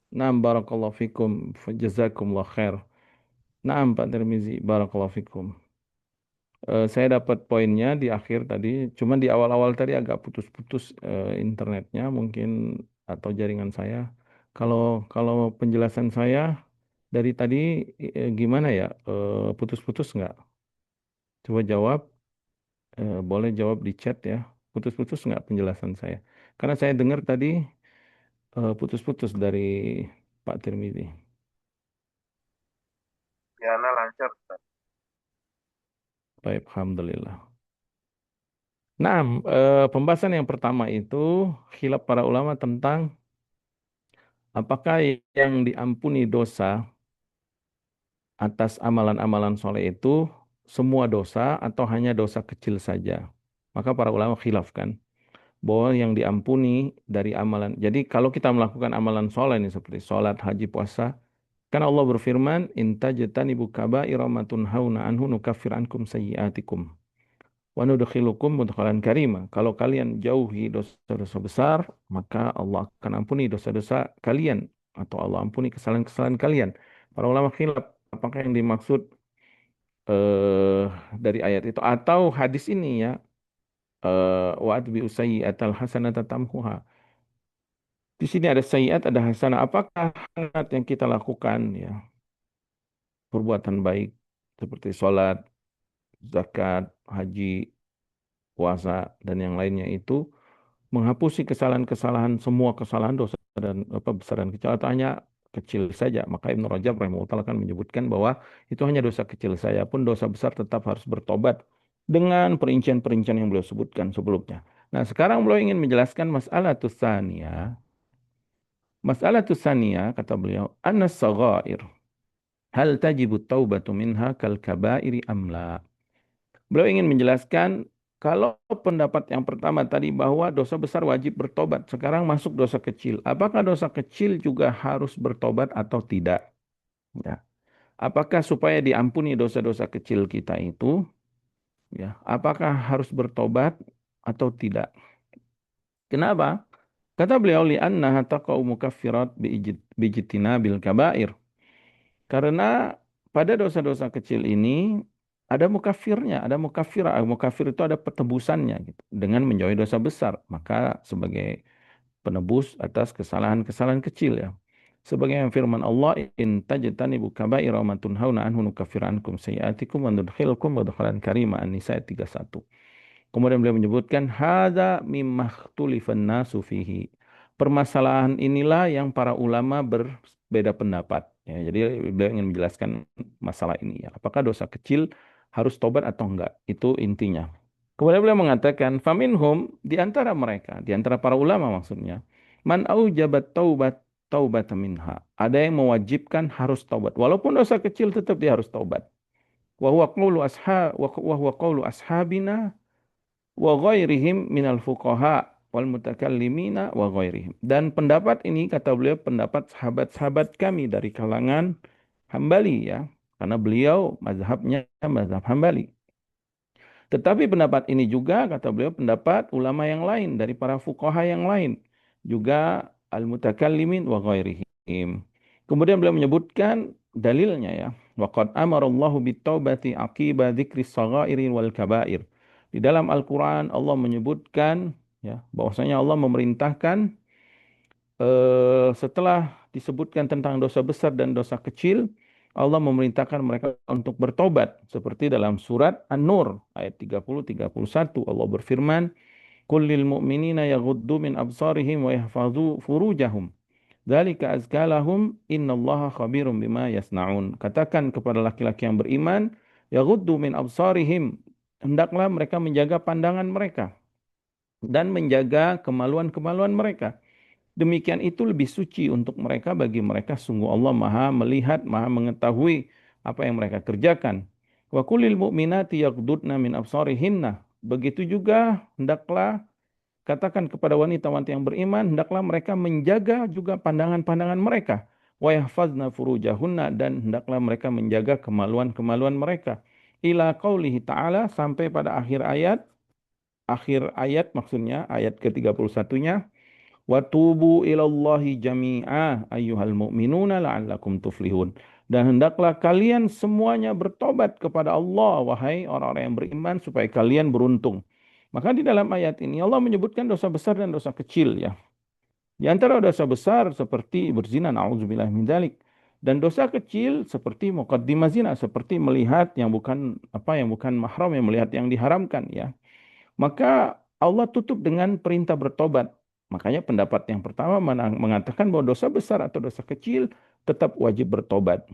Naam barakallahu fikum, jazakumullah khair. Naam Pak Tirmizi, barakallahu fikum. Saya dapat poinnya di akhir tadi, cuman di awal-awal tadi agak putus-putus internetnya mungkin atau jaringan saya. Kalau kalau penjelasan saya dari tadi gimana ya? Putus-putus nggak? Coba jawab, boleh jawab di chat ya. Putus-putus nggak penjelasan saya? Karena saya dengar tadi putus-putus dari Pak Tirmizi. Ya, nah lancar, Ustaz. Baik, alhamdulillah. Nah, pembahasan yang pertama itu khilaf para ulama tentang apakah yang diampuni dosa atas amalan-amalan soleh itu semua dosa atau hanya dosa kecil saja? Maka para ulama khilaf kan bahwa yang diampuni dari amalan. Jadi kalau kita melakukan amalan soleh ini seperti sholat, haji, puasa, kan Allah berfirman, "In tajtanibu kaba'ira ma tunhauna anhu nukaffir ankum sayyi'atikum wa nudkhilukum mudkhalan karima." Kalau kalian jauhi dosa-dosa besar, maka Allah akan ampuni dosa-dosa kalian atau Allah ampuni kesalahan-kesalahan kalian. Para ulama khilaf apakah yang dimaksud eh, dari ayat itu atau hadis ini ya, wa atbi'us sayyi'atal hasanata tamhuha. Di sini ada sayyi'at, ada hasanah. Apakah hasanat yang kita lakukan ya, perbuatan baik seperti sholat, zakat, haji, puasa dan yang lainnya itu menghapusi kesalahan-kesalahan, semua kesalahan dosa dan apa besar dan kecil atau hanya kecil saja. Maka Ibnu Rajab rahimahullah taala kan menyebutkan bahwa itu hanya dosa kecil saja pun dosa besar tetap harus bertobat dengan perincian-perincian yang beliau sebutkan sebelumnya. Nah, sekarang beliau ingin menjelaskan masalah tsaniyah. Masalah tsaniyah kata beliau, anna saghair hal tajibu taubatu minha kal kabairi amla. Beliau ingin menjelaskan kalau pendapat yang pertama tadi bahwa dosa besar wajib bertobat, sekarang masuk dosa kecil. Apakah dosa kecil juga harus bertobat atau tidak? Ya. Apakah supaya diampuni dosa-dosa kecil kita itu, ya, apakah harus bertobat atau tidak? Kenapa? Kata beliau li'annaha taqa'u mukaffirat bil kabair. Karena pada dosa-dosa kecil ini ada mukafirnya, ada mukafirah. Mukafir itu ada petebusannya gitu, dengan menjauhi dosa besar. Maka sebagai penebus atas kesalahan-kesalahan kecil ya. Sebagai yang firman Allah, in tajtanibu kaba'ira ma tunhauna anhu nukaffir ankum sayyi'atikum wa nudkhilkum mudkhalan karima An-Nisa ayat 31. Kemudian beliau menyebutkan hadza mimma ikhtilafan nasu fihi. Permasalahan inilah yang para ulama berbeda pendapat. Ya, jadi beliau ingin menjelaskan masalah ini ya. Apakah dosa kecil harus tobat atau enggak? Itu intinya. Kemudian beliau mengatakan faminhum di antara mereka, di antara para ulama maksudnya, man aujabat taubat minha. Ada yang mewajibkan harus taubat. Walaupun dosa kecil tetap dia harus taubat. Wa huwa qawlu ashabina wa ghairihim minal fuqaha wal mutakallimina wa ghairihim. Dan pendapat ini kata beliau pendapat sahabat-sahabat kami dari kalangan Hambali ya. Karena beliau mazhabnya mazhab Hambali. Tetapi pendapat ini juga kata beliau pendapat ulama yang lain dari para fuqaha yang lain. Juga al-mutakallimin wa ghairihim. Kemudian beliau menyebutkan dalilnya ya. Waqad amarallahu bit-taubati aqiba dzikri shaghairi wal kabair. Di dalam Al-Qur'an Allah menyebutkan ya bahwasanya Allah memerintahkan setelah disebutkan tentang dosa besar dan dosa kecil, Allah memerintahkan mereka untuk bertobat. Seperti dalam surat An-Nur ayat 30-31 Allah berfirman, "Qul lil mu'minina yaghuddu min absarihim wa yahfazu furujahum. Dzalika azka lahum innallaha khabirum bima yasnaun." Katakan kepada laki-laki yang beriman, yaghuddu min absarihim, hendaklah mereka menjaga pandangan mereka dan menjaga kemaluan-kemaluan mereka. Demikian itu lebih suci untuk mereka, bagi mereka sungguh Allah Maha melihat, Maha mengetahui apa yang mereka kerjakan. Wa kulil mu'minati yaghdudna min absarihinna. Begitu juga hendaklah katakan kepada wanita-wanita yang beriman, hendaklah mereka menjaga juga pandangan-pandangan mereka. Wa yahfazna furujahunna, dan hendaklah mereka menjaga kemaluan-kemaluan mereka. Ila qaulihi ta'ala, sampai pada akhir ayat maksudnya, ayat ke-31-nya. Wa tubu ilallahi jami'a ayyuhal mu'minuna la'allakum tuflihun. Dan hendaklah kalian semuanya bertobat kepada Allah, wahai orang-orang yang beriman, supaya kalian beruntung. Maka di dalam ayat ini Allah menyebutkan dosa besar dan dosa kecil ya. Di antara dosa besar seperti berzina, na'udzubillah min dzalik. Dan dosa kecil seperti muqaddimah zina, seperti melihat yang bukan mahram, yang melihat yang diharamkan ya. Maka Allah tutup dengan perintah bertobat. Makanya pendapat yang pertama mengatakan bahwa dosa besar atau dosa kecil tetap wajib bertobat.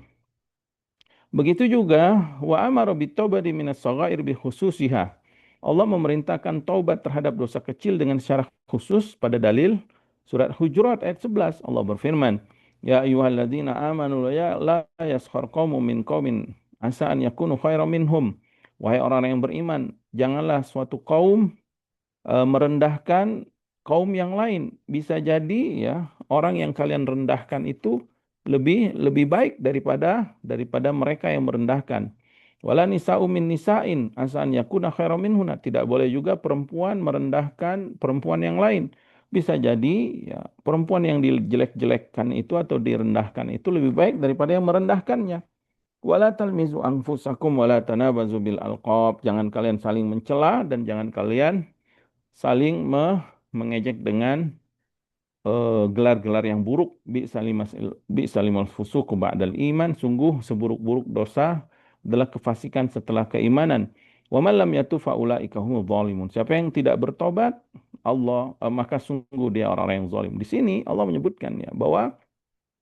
Begitu juga wa amara bitaubati minas shaghair bi khususiha. Allah memerintahkan taubat terhadap dosa kecil dengan secara khusus pada dalil surat Hujurat ayat 11. Allah berfirman, "Ya ayyuhalladzina amanu la yaskhar qaumun min qaumin asa an yakunu khairan minhum." Wahai orang-orang yang beriman, janganlah suatu kaum merendahkan kaum yang lain. Bisa jadi ya orang yang kalian rendahkan itu lebih baik daripada mereka yang merendahkan. Wala nisa'u min nisa'in asan yakuna khairan minhunna. Tidak boleh juga perempuan merendahkan perempuan yang lain. Bisa jadi ya perempuan yang dijelek-jelekkan itu atau direndahkan itu lebih baik daripada yang merendahkannya. Wala talmizu anfusakum wala tanabazu bil alqab. Jangan kalian saling mencela dan jangan kalian saling mengejek dengan gelar-gelar yang buruk. Bi'salimal fusuqu ba'dal iman. Sungguh seburuk-buruk dosa adalah kefasikan setelah keimanan. Wa man lam yatub faulaika humudz zalimun. Siapa yang tidak bertobat, maka sungguh dia orang-orang yang zalim. Di sini Allah menyebutkan ya bahwa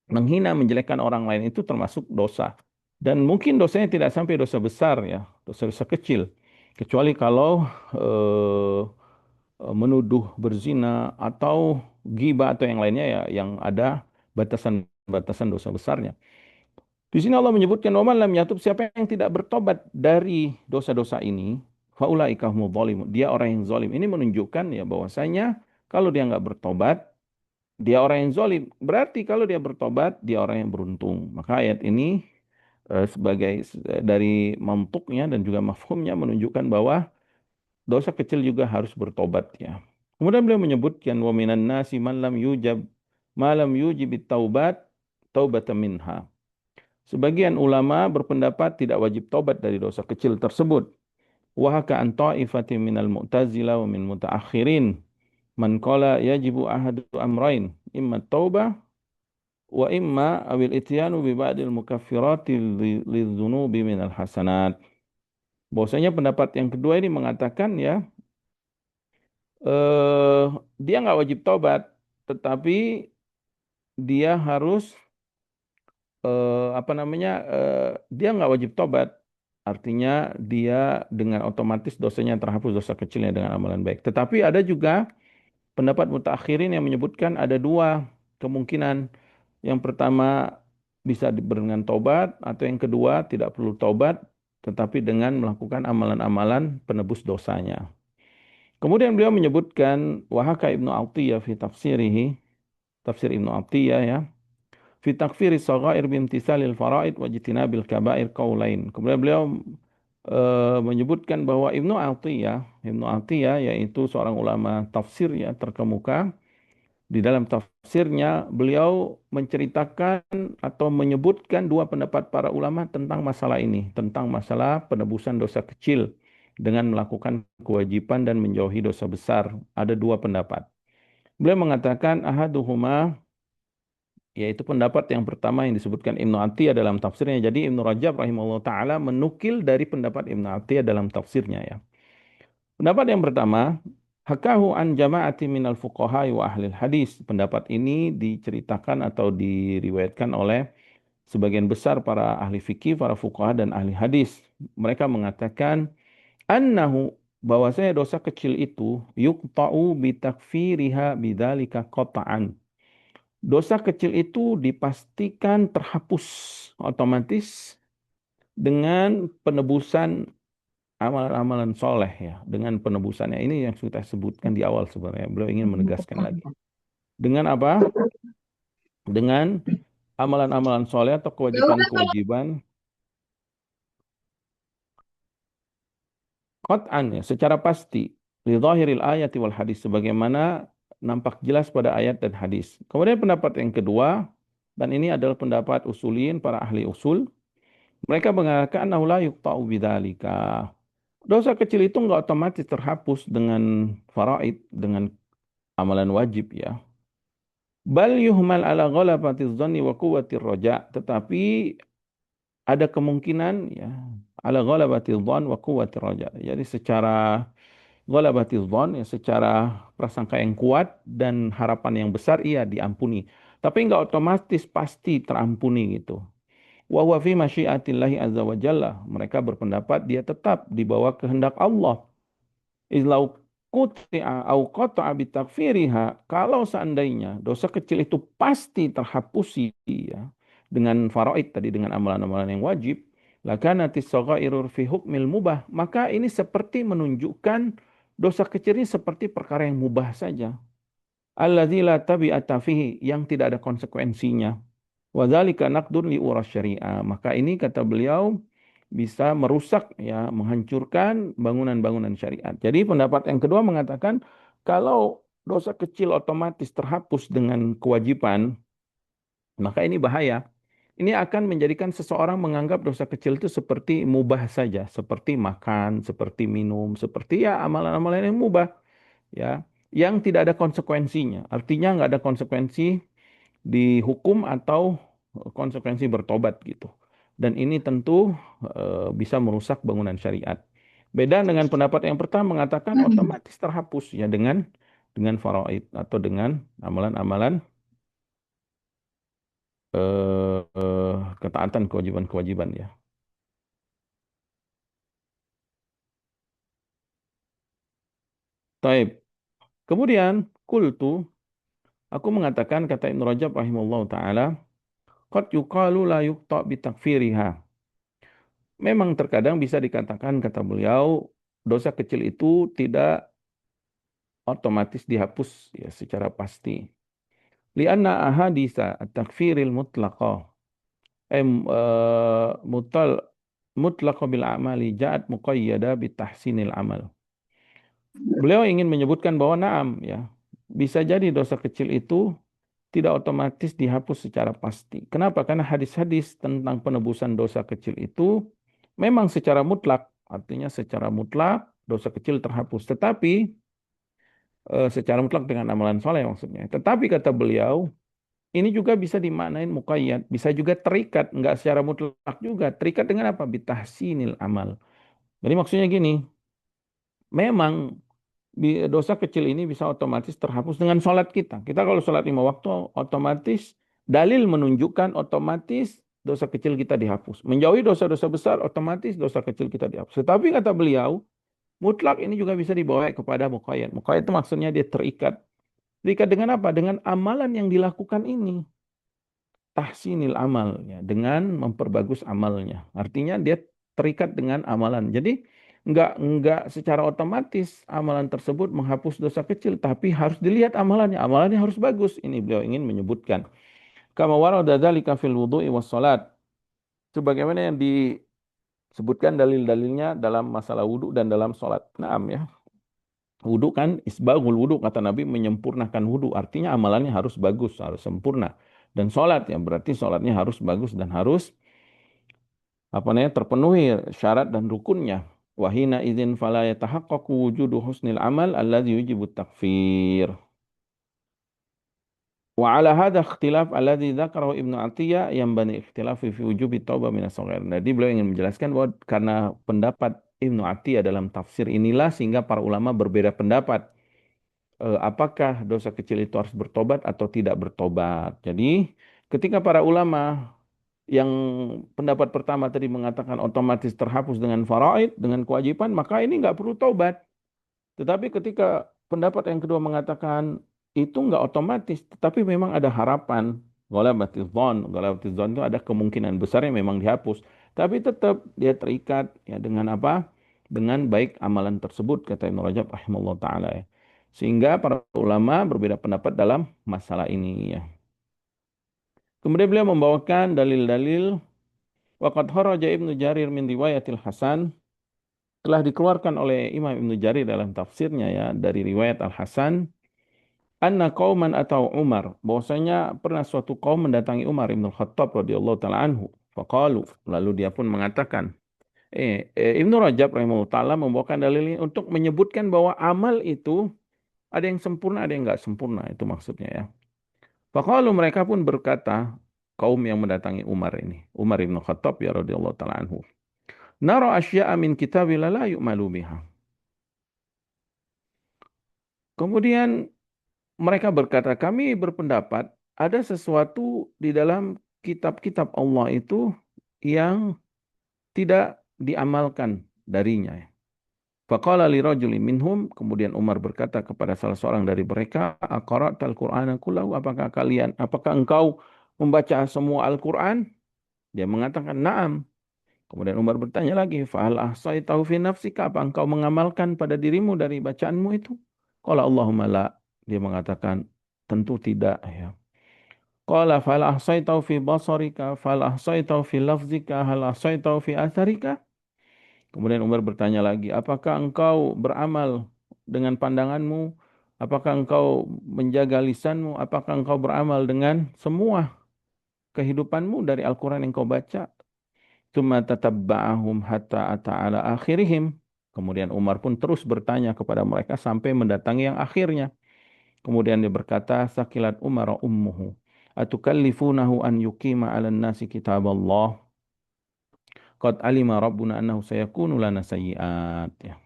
menghina, menjelekkan orang lain itu termasuk dosa. Dan mungkin dosanya tidak sampai dosa besar ya, dosa-dosa kecil. Kecuali kalau menuduh berzina atau ghibah atau yang lainnya ya, yang ada batasan-batasan dosa besarnya. Di sini Allah menyebutkan wa man lam yatub, siapa yang tidak bertobat dari dosa-dosa ini, faulaika humudz zalimun. Dia orang yang zalim. Ini menunjukkan ya bahwasanya kalau dia nggak bertobat, dia orang yang zalim. Berarti kalau dia bertobat, dia orang yang beruntung. Maka ayat ini sebagai dari mantuknya dan juga mafhumnya menunjukkan bahwa dosa kecil juga harus bertobat ya. Kemudian beliau menyebutkan wa minan nasi man lam yujab ma lam yujibit taubat taubatan minha. Sebagian ulama berpendapat tidak wajib tobat dari dosa kecil tersebut. Wa haka an ta'ifatin minal mu'tazilah wa min mutaakhirin man qala yajibu ahadu amrain, imma taubah wa imma awil ityanu bi ba'dil mukaffirati lidzunubi minal hasanat. Bahwasanya pendapat yang kedua ini mengatakan ya eh dia nggak wajib tobat, tetapi dia harus dia nggak wajib tobat. Artinya dia dengan otomatis dosanya terhapus, dosa kecilnya dengan amalan baik. Tetapi ada juga pendapat mutakhirin yang menyebutkan ada dua kemungkinan. Yang pertama bisa dengan tobat, atau yang kedua tidak perlu tobat, tetapi dengan melakukan amalan-amalan penebus dosanya. Kemudian beliau menyebutkan wahaka Ibnu Atiyah fi tafsirihi, tafsir Ibnu Atiyah ya, fi takfiri shaghair bimtisalil faraid wa jitinabil kabair qaulain. Kemudian beliau menyebutkan bahwa Ibnu Atiyah yaitu seorang ulama tafsir ya terkemuka. Di dalam tafsirnya beliau menceritakan atau menyebutkan dua pendapat para ulama tentang masalah ini, tentang masalah penebusan dosa kecil dengan melakukan kewajiban dan menjauhi dosa besar. Ada dua pendapat. Beliau mengatakan ahaduhuma, yaitu pendapat yang pertama yang disebutkan Ibnu Atiyah dalam tafsirnya. Jadi Ibnu Rajab rahimahullah taala menukil dari pendapat Ibnu Atiyah dalam tafsirnya ya. Pendapat yang pertama, hakahu an jama'ati minal fuqaha wa ahlil hadis. Pendapat ini diceritakan atau diriwayatkan oleh sebagian besar para ahli fikih, para fuqaha dan ahli hadis. Mereka mengatakan annahu, bahwasanya dosa kecil itu yuqta'u bitakfiriha bidzalika qata'an. Dosa kecil itu dipastikan terhapus otomatis dengan penebusan amalan-amalan soleh ya. Dengan penebusannya ini yang sudah sebutkan di awal sebenarnya. Beliau ingin menegaskan lagi. Dengan apa? Dengan amalan-amalan soleh atau kewajiban-kewajiban qat'an ya, secara pasti li dhahiril ayati wal hadis sebagaimana nampak jelas pada ayat dan hadis. Kemudian pendapat yang kedua, dan ini adalah pendapat usulin para ahli usul, mereka mengatakan annahu la yuqta'u bidzalika. Dosa kecil itu enggak otomatis terhapus dengan faraid, dengan amalan wajib ya. Bal yuhmal ala ghalabatiz dhanni wa quwwatir raja, tetapi ada kemungkinan ya ala ghalabatiz dhann wa quwwatir raja. Jadi secara ghalabatiz dhann ya, secara prasangka yang kuat dan harapan yang besar iya diampuni. Tapi enggak otomatis pasti terampuni gitu. Wa huwa fi masyiatillahi azza wa jalla. Mereka berpendapat dia tetap di bawah kehendak Allah. Izlau quti'a au qata'a bitakfiriha, kalau seandainya dosa kecil itu pasti terhapusi ya dengan faraid tadi, dengan amalan-amalan yang wajib, lakanatis saghairur fi hukmil mubah, maka ini seperti menunjukkan dosa kecil ini seperti perkara yang mubah saja. Alladzi la tabi'ata fihi, yang tidak ada konsekuensinya. Wadzalika naqdun li uras syariah. Maka ini kata beliau bisa merusak ya, menghancurkan bangunan-bangunan syariat. Jadi pendapat yang kedua mengatakan kalau dosa kecil otomatis terhapus dengan kewajiban, maka ini bahaya. Ini akan menjadikan seseorang menganggap dosa kecil itu seperti mubah saja, seperti makan, seperti minum, seperti ya amalan-amalan yang mubah, ya, yang tidak ada konsekuensinya. Artinya nggak ada konsekuensi dihukum atau konsekuensi bertobat gitu. Dan ini tentu bisa merusak bangunan syariat. Beda dengan pendapat yang pertama mengatakan otomatis terhapus ya dengan faraid atau dengan amalan-amalan ketaatan kewajiban-kewajiban ya. Taib. Kemudian kultu, aku mengatakan kata Ibnu Rajab rahimahullah taala, qad yuqalu la yuqta bi takfiriha. Memang terkadang bisa dikatakan kata beliau dosa kecil itu tidak otomatis dihapus ya secara pasti. Lianna ahaditsa at-takfiril mutlaqah mutal mutlaqah bil amali ja'at muqayyada bi tahsinil amal. Beliau ingin menyebutkan bahwa na'am ya, bisa jadi dosa kecil itu tidak otomatis dihapus secara pasti. Kenapa? Karena hadis-hadis tentang penebusan dosa kecil itu memang secara mutlak, artinya secara mutlak dosa kecil terhapus. Tetapi secara mutlak dengan amalan soleh maksudnya. Tetapi kata beliau, ini juga bisa dimaknain muqayyad, bisa juga terikat, enggak secara mutlak juga. Terikat dengan apa? Bitahsinil amal. Jadi maksudnya gini, memang dosa kecil ini bisa otomatis terhapus dengan sholat kita. Kita kalau sholat 5 waktu, otomatis dalil menunjukkan otomatis dosa kecil kita dihapus. Menjauhi dosa-dosa besar, otomatis dosa kecil kita dihapus. Tetapi kata beliau, mutlak ini juga bisa dibawa kepada muqayyad. Muqayyad itu maksudnya dia terikat. Terikat dengan apa? Dengan amalan yang dilakukan ini. Tahsinil amal, ya, dengan memperbagus amalnya. Artinya dia terikat dengan amalan. Jadi enggak secara otomatis amalan tersebut menghapus dosa kecil, tapi harus dilihat amalannya. Amalannya harus bagus. Ini beliau ingin menyebutkan. Kama warada dzalika fil wudu'i was salat. Sebagaimana yang disebutkan dalil-dalilnya dalam masalah wudu dan dalam salat. Naam ya. Wudu kan isbagul wudu, kata Nabi, menyempurnakan wudu. Artinya amalannya harus bagus, harus sempurna. Dan sholat ya berarti sholatnya harus bagus dan harus apa namanya terpenuhi syarat dan rukunnya. Wahina idzin fala yatahaqqaqu wujudu husnil amal alladzi yujibu takfir. Wa ala hadha ikhtilaf alladzi dzakarahu Ibnu Atiyah yang bani ikhtilaf fi wujubi taubah minas shaghair. Jadi beliau ingin menjelaskan bahwa karena pendapat Ibnu Atiyah dalam tafsir inilah sehingga para ulama berbeda pendapat. Apakah dosa kecil itu harus bertobat atau tidak bertobat. Jadi ketika para ulama yang pendapat pertama tadi mengatakan otomatis terhapus dengan faraid, dengan kewajiban, maka ini nggak perlu taubat. Tetapi ketika pendapat yang kedua mengatakan itu nggak otomatis, tetapi memang ada harapan. Ghalabatidh dhon itu ada kemungkinan besar yang memang dihapus. Tapi tetap dia terikat ya dengan apa? Dengan baik amalan tersebut, kata Ibnu Rajab rahimahullah taala ya. Sehingga para ulama berbeda pendapat dalam masalah ini ya. Kemudian beliau membawakan dalil-dalil waqad kharaja Ibnu Jarir min riwayatil Hasan, telah dikeluarkan oleh Imam Ibnu Jarir dalam tafsirnya ya dari riwayat Al Hasan, anna qauman atau Umar, bahwasanya pernah suatu kaum mendatangi Umar bin Khattab radhiyallahu taala anhu. Faqalu, lalu dia pun mengatakan, Ibnu Rajab rahimahullah taala membawakan dalil ini untuk menyebutkan bahwa amal itu ada yang sempurna, ada yang enggak sempurna, itu maksudnya ya. Faqalu, mereka pun berkata, kaum yang mendatangi Umar ini, Umar bin Khattab ya radhiyallahu taala anhu, nara asya'a min kitabillah la yu'malu biha. Kemudian mereka berkata, kami berpendapat ada sesuatu di dalam kitab-kitab Allah itu yang tidak diamalkan darinya. Faqala li rajulin minhum, kemudian Umar berkata kepada salah seorang dari mereka, aqra'tal Qur'ana kullahu, apakah engkau membaca semua Al-Qur'an? Dia mengatakan, na'am. Kemudian Umar bertanya lagi, fahal ahsaitahu fi nafsika, apa engkau mengamalkan pada dirimu dari bacaanmu itu? Qala Allahumma la. Dia mengatakan, tentu tidak ya. Qala fal ahsaitahu fi basarika, fal ahsaitahu fi lafzika, hal ahsaitahu fi atharika. Kemudian Umar bertanya lagi, apakah engkau beramal dengan pandanganmu? Apakah engkau menjaga lisanmu? Apakah engkau beramal dengan semua kehidupanmu dari Al-Quran yang kau baca? Tsumma tatabba'ahum hatta ata ala akhirihim. Kemudian Umar pun terus bertanya kepada mereka sampai mendatangi yang akhirnya. Kemudian dia berkata, sakilat Umar ummuhu, atukallifunahu an yuqima 'alan nasi kitaballah. Qad alima rabbuna annahu sayakunu lana sayyi'at. Ya.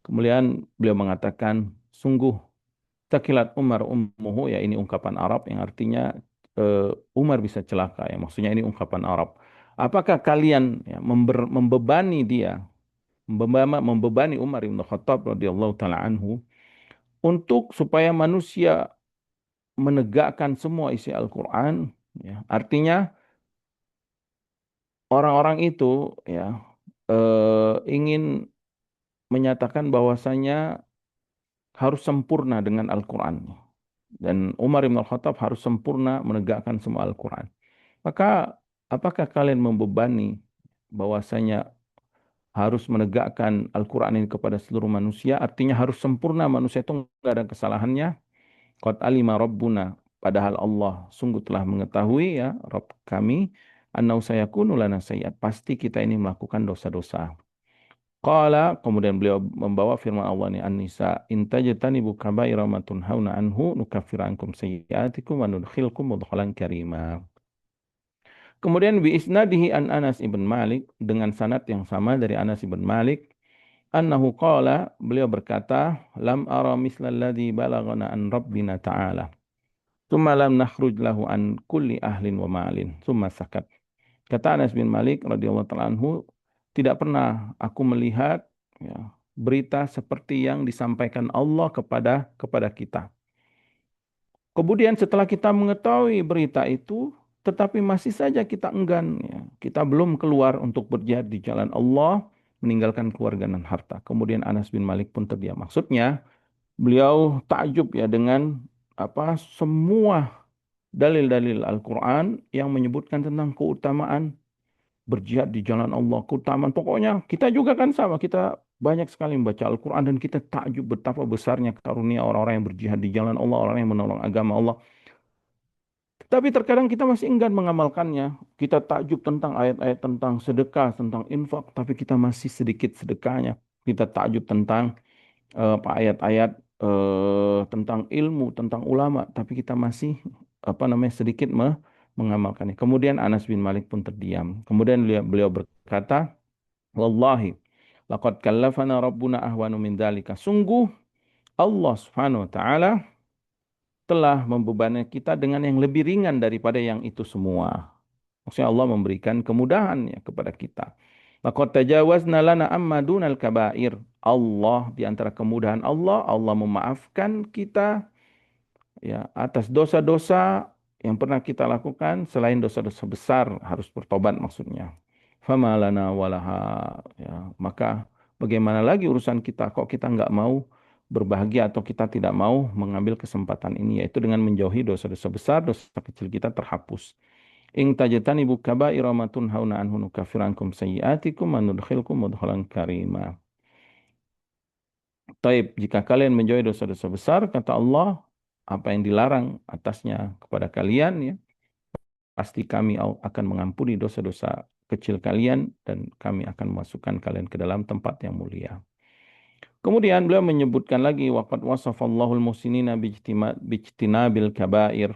Kemudian beliau mengatakan, sungguh sakilat Umar ummuhu, ya ini ungkapan Arab yang artinya Umar bisa celaka ya. Maksudnya ini ungkapan Arab. Apakah kalian ya, membebani dia, membebani Umar bin Khattab radhiyallahu taala anhu untuk supaya manusia menegakkan semua isi Al-Quran, ya. Artinya orang-orang itu ya ingin menyatakan bahwasanya harus sempurna dengan Al-Quran. Dan Umar bin Khattab harus sempurna menegakkan semua Al-Quran. Maka apakah kalian membebani bahwasanya harus menegakkan Al-Quran ini kepada seluruh manusia? Artinya harus sempurna, manusia itu nggak ada kesalahannya. Qad alima rabbuna, padahal Allah sungguh telah mengetahui ya Rabb kami, annau sayakunu lana sayyi'at, pasti kita ini melakukan dosa-dosa. Qala, kemudian beliau membawa firman Allah ini An-Nisa, in tajtanibu kaba'ira ma tunhauna anhu nukaffir ankum sayyi'atikum wa nudkhilkum mudkhalan karima. Kemudian bi isnadihi an Anas ibn Malik, dengan sanad yang sama dari Anas ibn Malik, annahu qala, beliau berkata, lam ara misla alladhi balagana an rabbina ta'ala. Tsumma lam nakhruj lahu an kulli ahlin wa ma'alin. Tsumma sakat. Kata Anas bin Malik radhiyallahu ta'ala anhu, tidak pernah aku melihat ya, berita seperti yang disampaikan Allah kepada kita. Kemudian setelah kita mengetahui berita itu, tetapi masih saja kita enggan. Ya. Kita belum keluar untuk berjihad di jalan Allah, meninggalkan keluarga dan harta. Kemudian Anas bin Malik pun terdiam. Maksudnya, beliau takjub ya dengan apa semua dalil-dalil Al-Quran yang menyebutkan tentang keutamaan berjihad di jalan Allah, keutamaan. Pokoknya kita juga kan sama, kita banyak sekali membaca Al-Quran dan kita takjub betapa besarnya karunia orang-orang yang berjihad di jalan Allah, orang yang menolong agama Allah. Tapi terkadang kita masih enggan mengamalkannya. Kita takjub tentang ayat-ayat tentang sedekah, tentang infak, tapi kita masih sedikit sedekahnya. Kita takjub tentang ayat-ayat tentang ilmu, tentang ulama, tapi kita masih sedikit mengamalkannya. Kemudian Anas bin Malik pun terdiam. Kemudian beliau berkata, wallahi laqad kallafana rabbuna ahwanu min dzalika. Sungguh Allah Subhanahu wa taala telah membebani kita dengan yang lebih ringan daripada yang itu semua. Maksudnya Allah memberikan kemudahan ya kepada kita. Laqad tajawazna lana amma dunal kabair. Allah, di antara kemudahan Allah, Allah memaafkan kita ya atas dosa-dosa yang pernah kita lakukan selain dosa-dosa besar, harus bertobat maksudnya. Fama lana walaha, ya, maka bagaimana lagi urusan kita kok kita nggak mau berbahagia atau kita tidak mau mengambil kesempatan ini, yaitu dengan menjauhi dosa-dosa besar, dosa kecil kita terhapus. In tajtanibu kaba'ira ma tunhauna anhu nukaffir ankum sayyi'atikum wa nudkhilkum mudkhalan karima. Taib, jika kalian menjauhi dosa-dosa besar, kata Allah, apa yang dilarang atasnya kepada kalian, ya, pasti kami akan mengampuni dosa-dosa kecil kalian dan kami akan memasukkan kalian ke dalam tempat yang mulia. Kemudian beliau menyebutkan lagi waqad wasafallahu al-muhsinina bijtinabil kabair.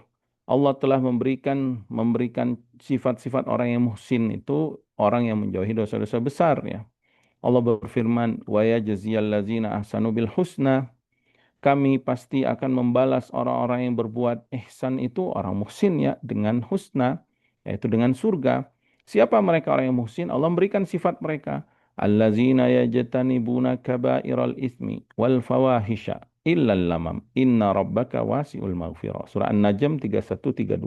Allah telah memberikan sifat-sifat orang yang muhsin, itu orang yang menjauhi dosa-dosa besar, ya. Allah berfirman, wa yajziyal ladzina ahsanu bil husna. Kami pasti akan membalas orang-orang yang berbuat ihsan, itu orang muhsin, ya, dengan husna, yaitu dengan surga. Siapa mereka orang yang muhsin? Allah memberikan sifat mereka. Allazina yajtanibuna kabairal ismi wal fawahisha illal lamam inna rabbaka wasi'ul maghfirah. Surah An-Najm 31-32.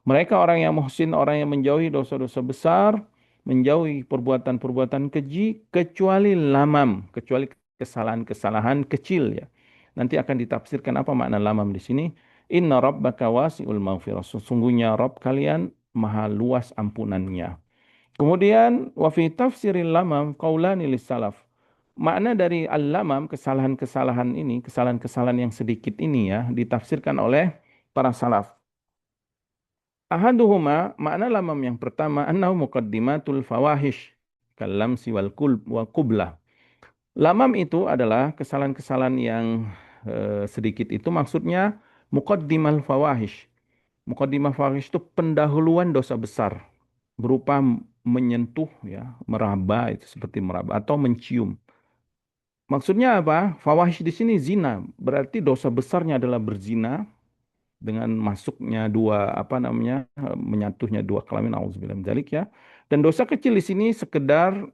Mereka orang yang muhsin, orang yang menjauhi dosa-dosa besar, menjauhi perbuatan-perbuatan keji, kecuali lamam, kecuali kesalahan-kesalahan kecil, ya. Nanti akan ditafsirkan apa makna lamam di sini. Inna rabbaka wasi'ul maghfirah. Sesungguhnya Rabb kalian maha luas ampunannya. Kemudian wa fi tafsiril lamam qaulani lis-salaf. Makna dari al-lamam, kesalahan-kesalahan ini, kesalahan-kesalahan yang sedikit ini, ya, ditafsirkan oleh para salaf. Ahaduhuma, makna lamam yang pertama, annahu muqaddimatul fawahish kalamsi wal qublah. Lamam itu adalah kesalahan-kesalahan yang sedikit, itu maksudnya muqaddimal fawahish. Muqaddimah fawahish itu pendahuluan dosa besar berupa menyentuh, ya, meraba, itu seperti meraba atau mencium. Maksudnya apa? Fawahish di sini zina, berarti dosa besarnya adalah berzina dengan masuknya dua apa namanya menyatuhnya dua kelamin, auzubillah min dzalik, ya. Dan dosa kecil di sini sekedar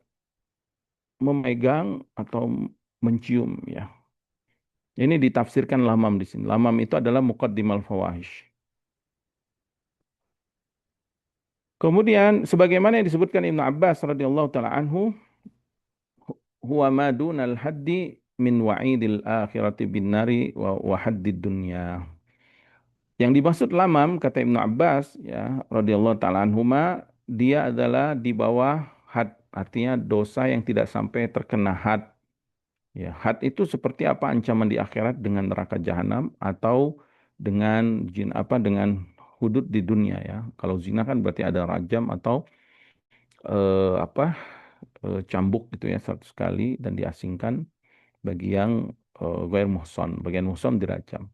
memegang atau mencium, ya. Ini ditafsirkan lamam di sini. Lamam itu adalah muqaddimal fawahish. Kemudian sebagaimana yang disebutkan Ibnu Abbas radhiyallahu taala anhu, huwa ma dunal haddi min wa'idil akhirati bin nari wa haddid dunya. Yang dimaksud lamam, kata Ibnu Abbas, ya, radhiyallahu taala anhuma, dia adalah di bawah had, artinya dosa yang tidak sampai terkena had. Ya, had itu seperti apa ancaman di akhirat dengan neraka jahanam atau dengan dengan hudud di dunia, ya. Kalau zina kan berarti ada rajam atau eh, apa cambuk gitu, ya, 100 kali dan diasingkan bagi yang ghair muhsan, bagian muhsan dirajam.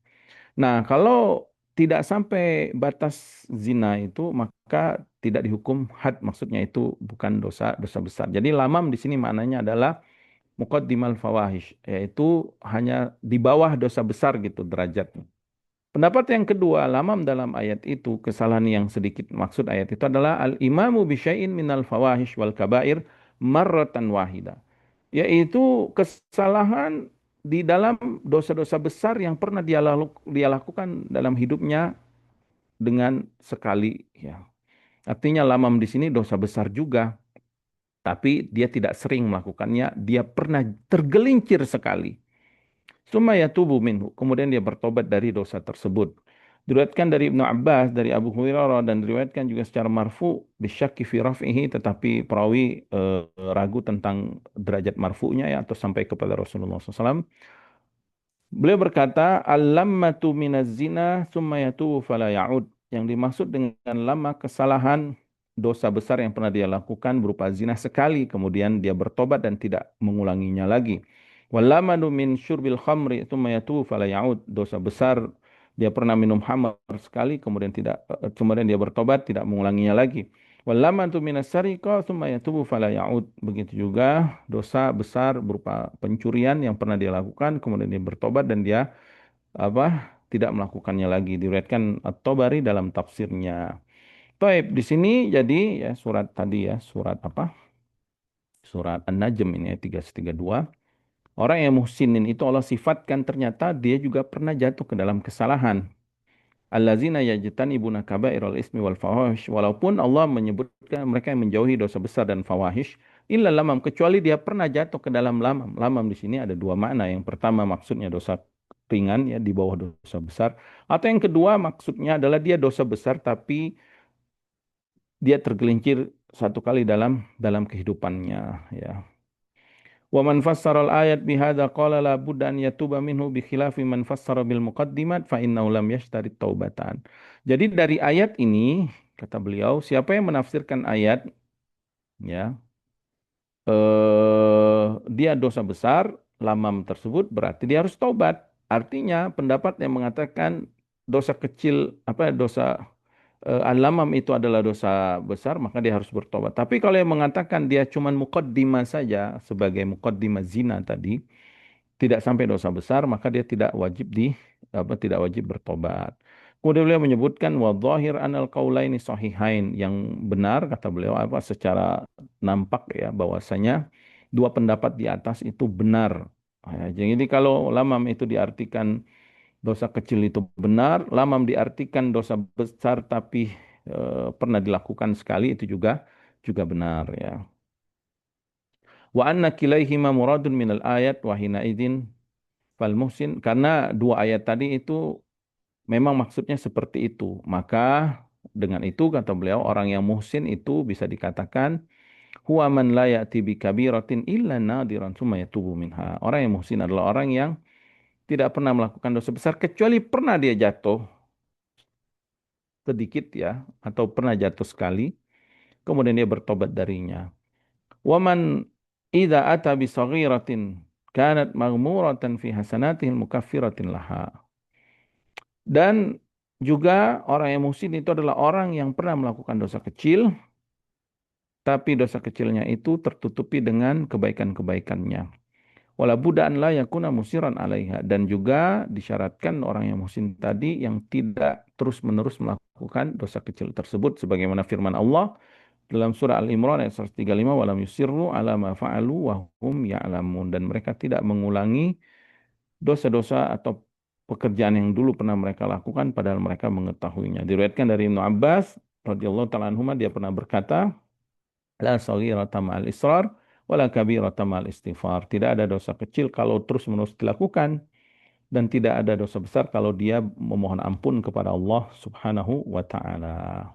Nah, kalau tidak sampai batas zina itu maka tidak dihukum had, maksudnya itu bukan dosa besar. Jadi lamam di sini maknanya adalah muqaddimal fawahish, yaitu hanya di bawah dosa besar gitu derajatnya. Pendapat yang kedua, lamam dalam ayat itu, kesalahan yang sedikit, maksud ayat itu adalah al-imamu bisyai'in minal fawahish wal kabair marratan wahida. Yaitu kesalahan di dalam dosa-dosa besar yang pernah dia lakukan dalam hidupnya dengan sekali, ya. Artinya lamam di sini dosa besar juga, tapi dia tidak sering melakukannya, dia pernah tergelincir sekali. Summa yatubu minhu. Kemudian dia bertobat dari dosa tersebut. Diriwayatkan dari Ibnu Abbas, dari Abu Hurairah, dan diriwayatkan juga secara marfu bisyakki fi raf'ihi, tetapi perawi ragu tentang derajat marfu'nya, ya, atau sampai kepada Rasulullah SAW. Beliau berkata, al-lammatu minaz zina summa yatubu fala ya'ud. Yang dimaksud dengan lama, kesalahan dosa besar yang pernah dia lakukan berupa zina sekali, kemudian dia bertobat dan tidak mengulanginya lagi. Wallamadu min syurbil khamri tsumma yatubu fala ya'ud. Dosa besar dia pernah minum khamr sekali, kemudian dia bertobat tidak mengulanginya lagi. Wallamadu minas sariqah tsumma yatubu fala ya'ud. Begitu juga dosa besar berupa pencurian yang pernah dia lakukan, kemudian dia bertobat dan dia tidak melakukannya lagi. Diriwayatkan At-Tabari dalam tafsirnya. Baik, di sini jadi, ya, surat tadi, ya, surat apa? Surat An-Najm ini ayat 332. Orang yang muhsinin itu Allah sifatkan ternyata dia juga pernah jatuh ke dalam kesalahan. Allazina yajtanibuna kabairal ismi wal fawahish. Walaupun Allah menyebutkan mereka yang menjauhi dosa besar dan fawahish, illa lamam, kecuali dia pernah jatuh ke dalam lamam. Lamam di sini ada dua makna. Yang pertama maksudnya dosa ringan ya di bawah dosa besar, atau yang kedua maksudnya adalah dia dosa besar tapi dia tergelincir satu kali dalam kehidupannya ya. Wa man fassara al-ayat bihadza qala la budda an yatuba minhu bi khilafi man fassara bil muqaddimat fa innahu lam yashtarit taubatan. Jadi dari ayat ini kata beliau, siapa yang menafsirkan ayat ya dia dosa besar, lamam tersebut berarti dia harus taubat. Artinya pendapat yang mengatakan dosa kecil apa dosa al-lamam itu adalah dosa besar, maka dia harus bertobat. Tapi kalau yang mengatakan dia cuma muqaddimah saja sebagai muqaddimah zina tadi, tidak sampai dosa besar, maka dia tidak wajib tidak wajib bertobat. Kemudian beliau menyebutkan wa dhahir anal qaulaini sahihain, yang benar kata beliau apa secara nampak ya bahwasanya dua pendapat di atas itu benar. Ya, jadi kalau lamam itu diartikan dosa kecil itu benar, lamam diartikan dosa besar tapi pernah dilakukan sekali itu juga benar ya. Wa anna kilaihima muradun minal ayat wa hina idzin fal muhsin, karena dua ayat tadi itu memang maksudnya seperti itu. Maka dengan itu kata beliau orang yang muhsin itu bisa dikatakan huwa man la ya'ti bi kabiratin illa nadiran summa yatubu minha. Orang yang muhsin adalah orang yang tidak pernah melakukan dosa besar kecuali pernah dia jatuh sedikit ya atau pernah jatuh sekali kemudian dia bertobat darinya. Wa man idza ata bi saghiratin kanat maghmuratan fi hasanatihi mukaffiratin laha. Dan juga orang yang muhsin itu adalah orang yang pernah melakukan dosa kecil, tapi dosa kecilnya itu tertutupi dengan kebaikan-kebaikannya. Wala budda an la yakuna musiran alaiha, dan juga disyaratkan orang yang muhsin tadi yang tidak terus-menerus melakukan dosa kecil tersebut sebagaimana firman Allah dalam surah Al-Imran ayat 135, walam yusirru ala ma fa'alu wa hum ya'lamun, dan mereka tidak mengulangi dosa-dosa atau pekerjaan yang dulu pernah mereka lakukan padahal mereka mengetahuinya. Diriwayatkan dari Ibnu Abbas radhiyallahu taala anhuma, dia pernah berkata, la saghirata ma'al israr wala kabirata ma'al istighfar. Tidak ada dosa kecil kalau terus-menerus dilakukan dan tidak ada dosa besar kalau dia memohon ampun kepada Allah Subhanahu wa taala.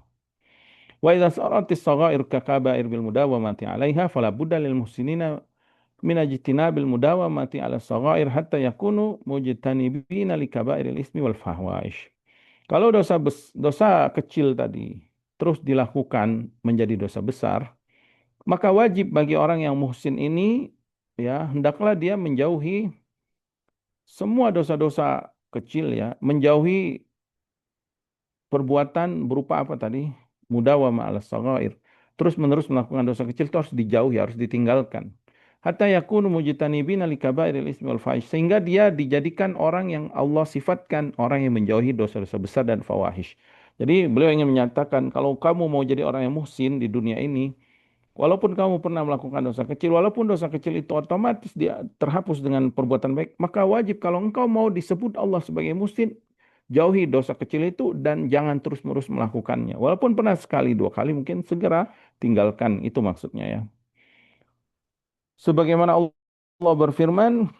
Wa idza saratis saghair ka kabair bil mudawamati 'alaiha fala budda lil muhsinina min ijtinabil mudawamati 'ala saghair hatta yakunu mujtanibina li kabairil ismi wal fahwaish. Kalau dosa kecil tadi terus dilakukan menjadi dosa besar, maka wajib bagi orang yang muhsin ini ya hendaklah dia menjauhi semua dosa-dosa kecil ya, menjauhi perbuatan berupa apa tadi? Mudawama ala saghair. Terus menerus melakukan dosa kecil itu harus dijauhi, harus ditinggalkan. Hatta yakunu mujtanibina li kabairil ismi wal fahish. Sehingga dia dijadikan orang yang Allah sifatkan, orang yang menjauhi dosa-dosa besar dan fawahish. Jadi beliau ingin menyatakan kalau kamu mau jadi orang yang muhsin di dunia ini, walaupun kamu pernah melakukan dosa kecil, walaupun dosa kecil itu otomatis dia terhapus dengan perbuatan baik, maka wajib kalau engkau mau disebut Allah sebagai muhsin, jauhi dosa kecil itu dan jangan terus-menerus melakukannya. Walaupun pernah sekali, dua kali, mungkin segera tinggalkan. Itu maksudnya ya. Sebagaimana Allah berfirman,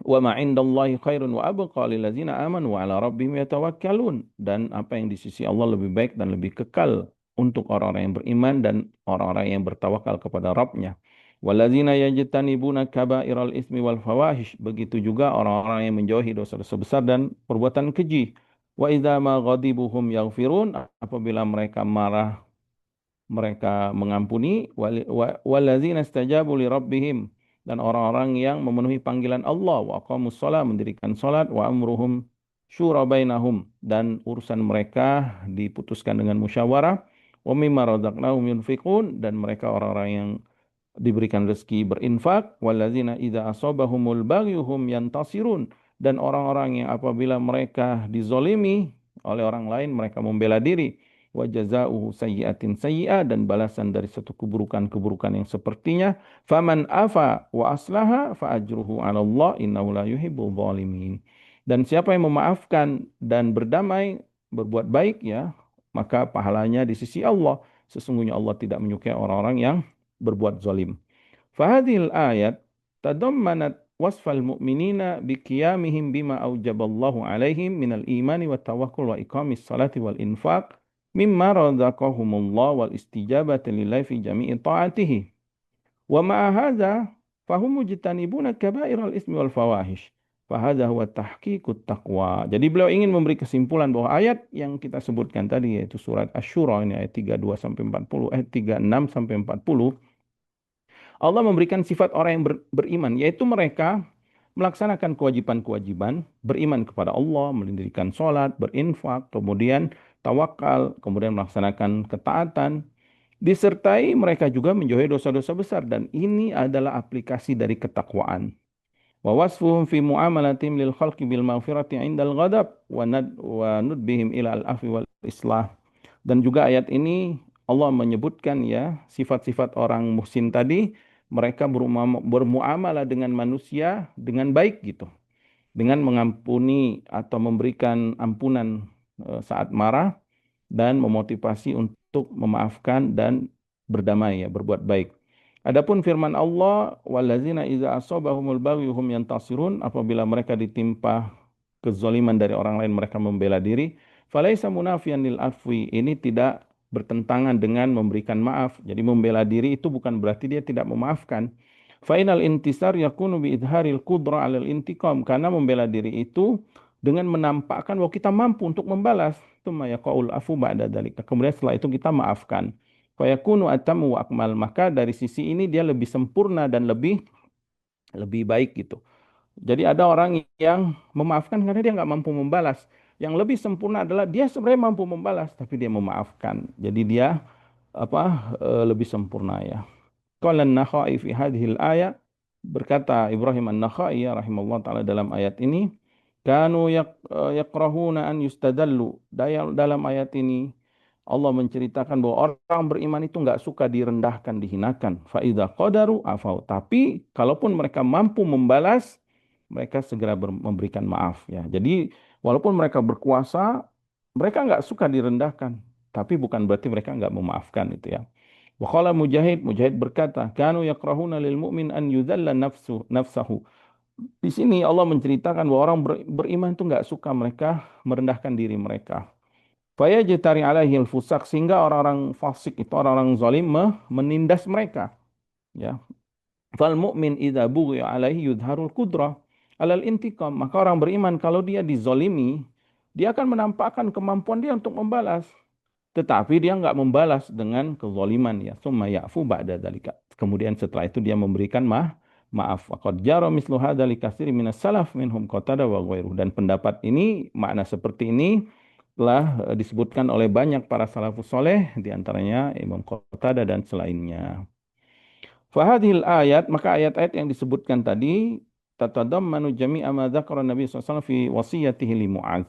wa ma indallahi khairun wa abqa lil ladzina amanu wa ala rabbihim yatawakkalun, dan apa yang di sisi Allah lebih baik dan lebih kekal untuk orang-orang yang beriman dan orang-orang yang bertawakal kepada Rabbnya. Walladzina yajtanibuna kaba'iral ismi wal fawahish, begitu juga orang-orang yang menjauhi dosa-dosa besar dan perbuatan keji. Wa idza ma ghadibuhum yaghfirun, apabila mereka marah mereka mengampuni. Walladzina istajabu li rabbihim, dan orang-orang yang memenuhi panggilan Allah, wa aqamus shalah, mendirikan salat, wa amruhum syura bainahum, dan urusan mereka diputuskan dengan musyawarah, wa mimma razaqnahum yunfiqun, dan mereka orang-orang yang diberikan rezeki berinfak, walladzina idza asabahumul baghyu hum yantasirun, dan orang-orang yang apabila mereka dizolimi oleh orang lain mereka membela diri, wa jazaa'uhu sayyi'atin sayyi'ah, dan balasan dari satu keburukan-keburukan yang sepertinya. Faman afa wa aslaha fa ajruhu 'ala Allah innahu la yuhibbul zalimin. Dan siapa yang memaafkan dan berdamai, berbuat baik ya, maka pahalanya di sisi Allah. Sesungguhnya Allah tidak menyukai orang-orang yang berbuat zalim. Fahadhil ayat tadammanat wasfal mu'minina biqiyamihim bima aujaballahu alaihim minal imani wa tawakkul wa iqamis salati wal infaq mimma razaqahumullah wal istijabati lillahi fi jami'i ta'atihi. Wa ma'a hadza fahum mujtanibuna kaba'iral ismi wal fawahish. Fahadha huwa tahqiqut taqwa. Jadi beliau ingin memberi kesimpulan bahwa ayat yang kita sebutkan tadi, yaitu surat Asy-Syura ini ayat 32 sampai 40, 36 sampai 40, Allah memberikan sifat orang yang beriman, yaitu mereka melaksanakan kewajiban-kewajiban, beriman kepada Allah, mendirikan sholat, berinfak, kemudian tawakal, kemudian melaksanakan ketaatan, disertai mereka juga menjauhi dosa-dosa besar. Dan ini adalah aplikasi dari ketakwaan. Wa wasfuhum fi mu'amalatim lil khalqi bil maghfirati 'indal ghadab wa nudbihim ila al-afwi wal islah. Dan juga ayat ini Allah menyebutkan ya sifat-sifat orang muhsin tadi, mereka bermuamalah dengan manusia dengan baik gitu. Dengan mengampuni atau memberikan ampunan saat marah dan memotivasi untuk memaafkan dan berdamai ya, berbuat baik. Adapun firman Allah, wallazina idza asabahumul baghyu hum yantasirun, apabila mereka ditimpa kezaliman dari orang lain mereka membela diri, falaisa munafiyan lil afwi, ini tidak bertentangan dengan memberikan maaf. Jadi membela diri itu bukan berarti dia tidak memaafkan. Fainal intisar yakunu bi idharil qudra 'alal intiqam, karena membela diri itu dengan menampakkan bahwa kita mampu untuk membalas. Tsumma yaqaul afu ba'da dzalika. Kemudian setelah itu kita maafkan. Fayakunu atamu wa akmal, maka dari sisi ini dia lebih sempurna dan lebih baik gitu. Jadi ada orang yang memaafkan karena dia nggak mampu membalas. Yang lebih sempurna adalah dia sebenarnya mampu membalas tapi dia memaafkan. Jadi dia lebih sempurna ya. Qala an-Nakhai fi hadhil ayat, berkata Ibrahim an-Nakhai ya rahimahullah taala dalam ayat ini, kanu yakrahuna an yustadallu. Dalam ayat ini Allah menceritakan bahwa orang beriman itu nggak suka direndahkan, dihinakan. Fa'idha qadaru afau. Tapi kalaupun mereka mampu membalas, mereka segera memberikan maaf ya. Jadi walaupun mereka berkuasa, mereka nggak suka direndahkan. Tapi bukan berarti mereka nggak memaafkan itu ya. Wa qala Mujahid berkata, kanu yakrahuna lil mu'min an yudhalla nafsahu. Di sini Allah menceritakan bahwa orang beriman itu nggak suka mereka merendahkan diri mereka. Fayajtari alaihil fusak, sehingga orang-orang fasik itu, orang-orang zalim menindas mereka. Ya. Fal mu'min idza bughiya alaihi yudharul qudrah alal intiqam. Maka orang beriman kalau dia dizalimi, dia akan menampakkan kemampuan dia untuk membalas. Tetapi dia nggak membalas dengan kezaliman ya. Tsumma ya'fu ba'da dzalika. Kemudian setelah itu dia memberikan maaf. Faqad jara mislu hadza li katsirin minas salaf minhum Qatadah wa ghairuh. Dan pendapat ini, makna seperti ini telah disebutkan oleh banyak para salafus soleh, diantaranya Imam Qatadah dan selainnya. Fahadhil ayat, maka ayat-ayat yang disebutkan tadi tatadammanu jami'a ma dzakara Nabi SAW fi wasiyatihi li Mu'adz.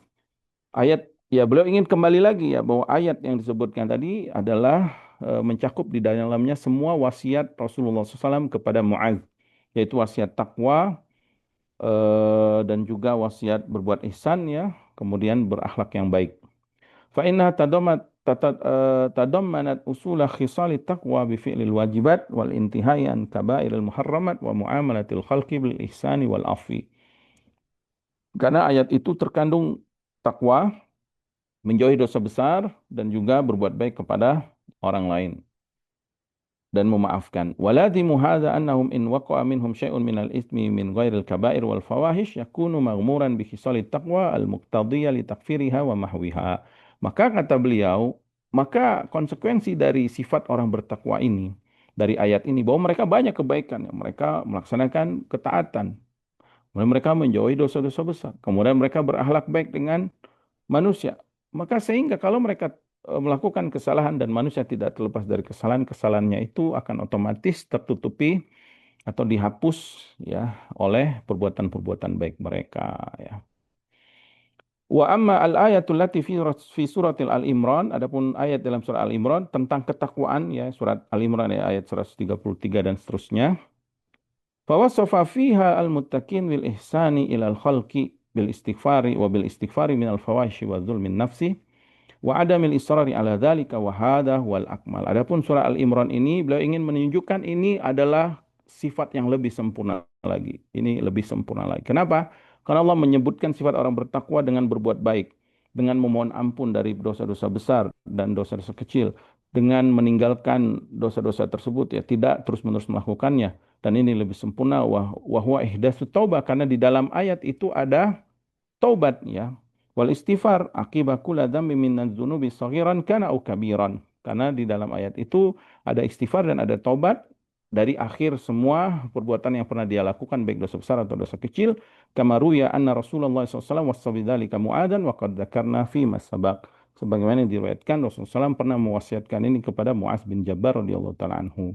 Ayat, ya beliau ingin kembali lagi ya bahwa ayat yang disebutkan tadi adalah mencakup di dalamnya semua wasiat Rasulullah SAW kepada Mu'adz, yaitu wasiat takwa dan juga wasiat berbuat ihsan ya, kemudian berakhlak yang baik. Fa inna tadammanat usula khisali taqwa bi fi'lil wajibat wal intihai an kaba'iril muharramat wa muamalatil khalqi bil ihsani wal afwi. Karena ayat itu terkandung takwa, menjauhi dosa besar, dan juga berbuat baik kepada orang lain dan memaafkan. Waladimu hadza annahum in waqa'a minhum syai'un minal itsmi min ghairil kaba'ir wal fawahish yakunu maghmuran bi khisalit taqwa al muqtadiyah li takfiriha wa mahwiha. Maka kata beliau, maka konsekuensi dari sifat orang bertakwa ini, dari ayat ini, bahwa mereka banyak kebaikan, mereka melaksanakan ketaatan, kemudian mereka menjauhi dosa-dosa besar, kemudian mereka berakhlak baik dengan manusia. Maka sehingga kalau mereka melakukan kesalahan dan manusia tidak terlepas dari kesalahannya itu akan otomatis tertutupi atau dihapus ya oleh perbuatan-perbuatan baik mereka ya. Wa amma al-ayatul lati fi suratil Al-Imran, adapun ayat dalam surah Al-Imran tentang ketakwaan ya, surat Al-Imran ya, ayat 133 dan seterusnya. Fawasafa fiha al-muttaqin bil ihsani ilal khalqi bil istighfari wa bil istighfari min al-fawahishi wa dzulmin nafsi wa adamil israri ala dzalika wa hadha wal akmal. Adapun surah Al-Imran ini beliau ingin menunjukkan ini adalah sifat yang lebih sempurna lagi. Ini lebih sempurna lagi. Kenapa? Karena Allah menyebutkan sifat orang bertakwa dengan berbuat baik, dengan memohon ampun dari dosa-dosa besar dan dosa-dosa kecil, dengan meninggalkan dosa-dosa tersebut ya, tidak terus-menerus melakukannya. Dan ini lebih sempurna wa huwa ihdatsut taubah, karena di dalam ayat itu ada taubat ya. Wal istighfar akiba kulli dzambi minadz dzunubi saghiran kana au kabiran. Karena di dalam ayat itu ada istighfar dan ada taubat dari akhir semua perbuatan yang pernah dia lakukan, baik dosa besar atau dosa kecil. Kama ruya anna Rasulullah SAW wasabidzalika mu'adan wa qad dzakarna fi masabaq. Sebagaimana diriwayatkan Rasulullah SAW pernah mewasiatkan ini kepada Muaz bin Jabbar radhiyallahu taala anhu.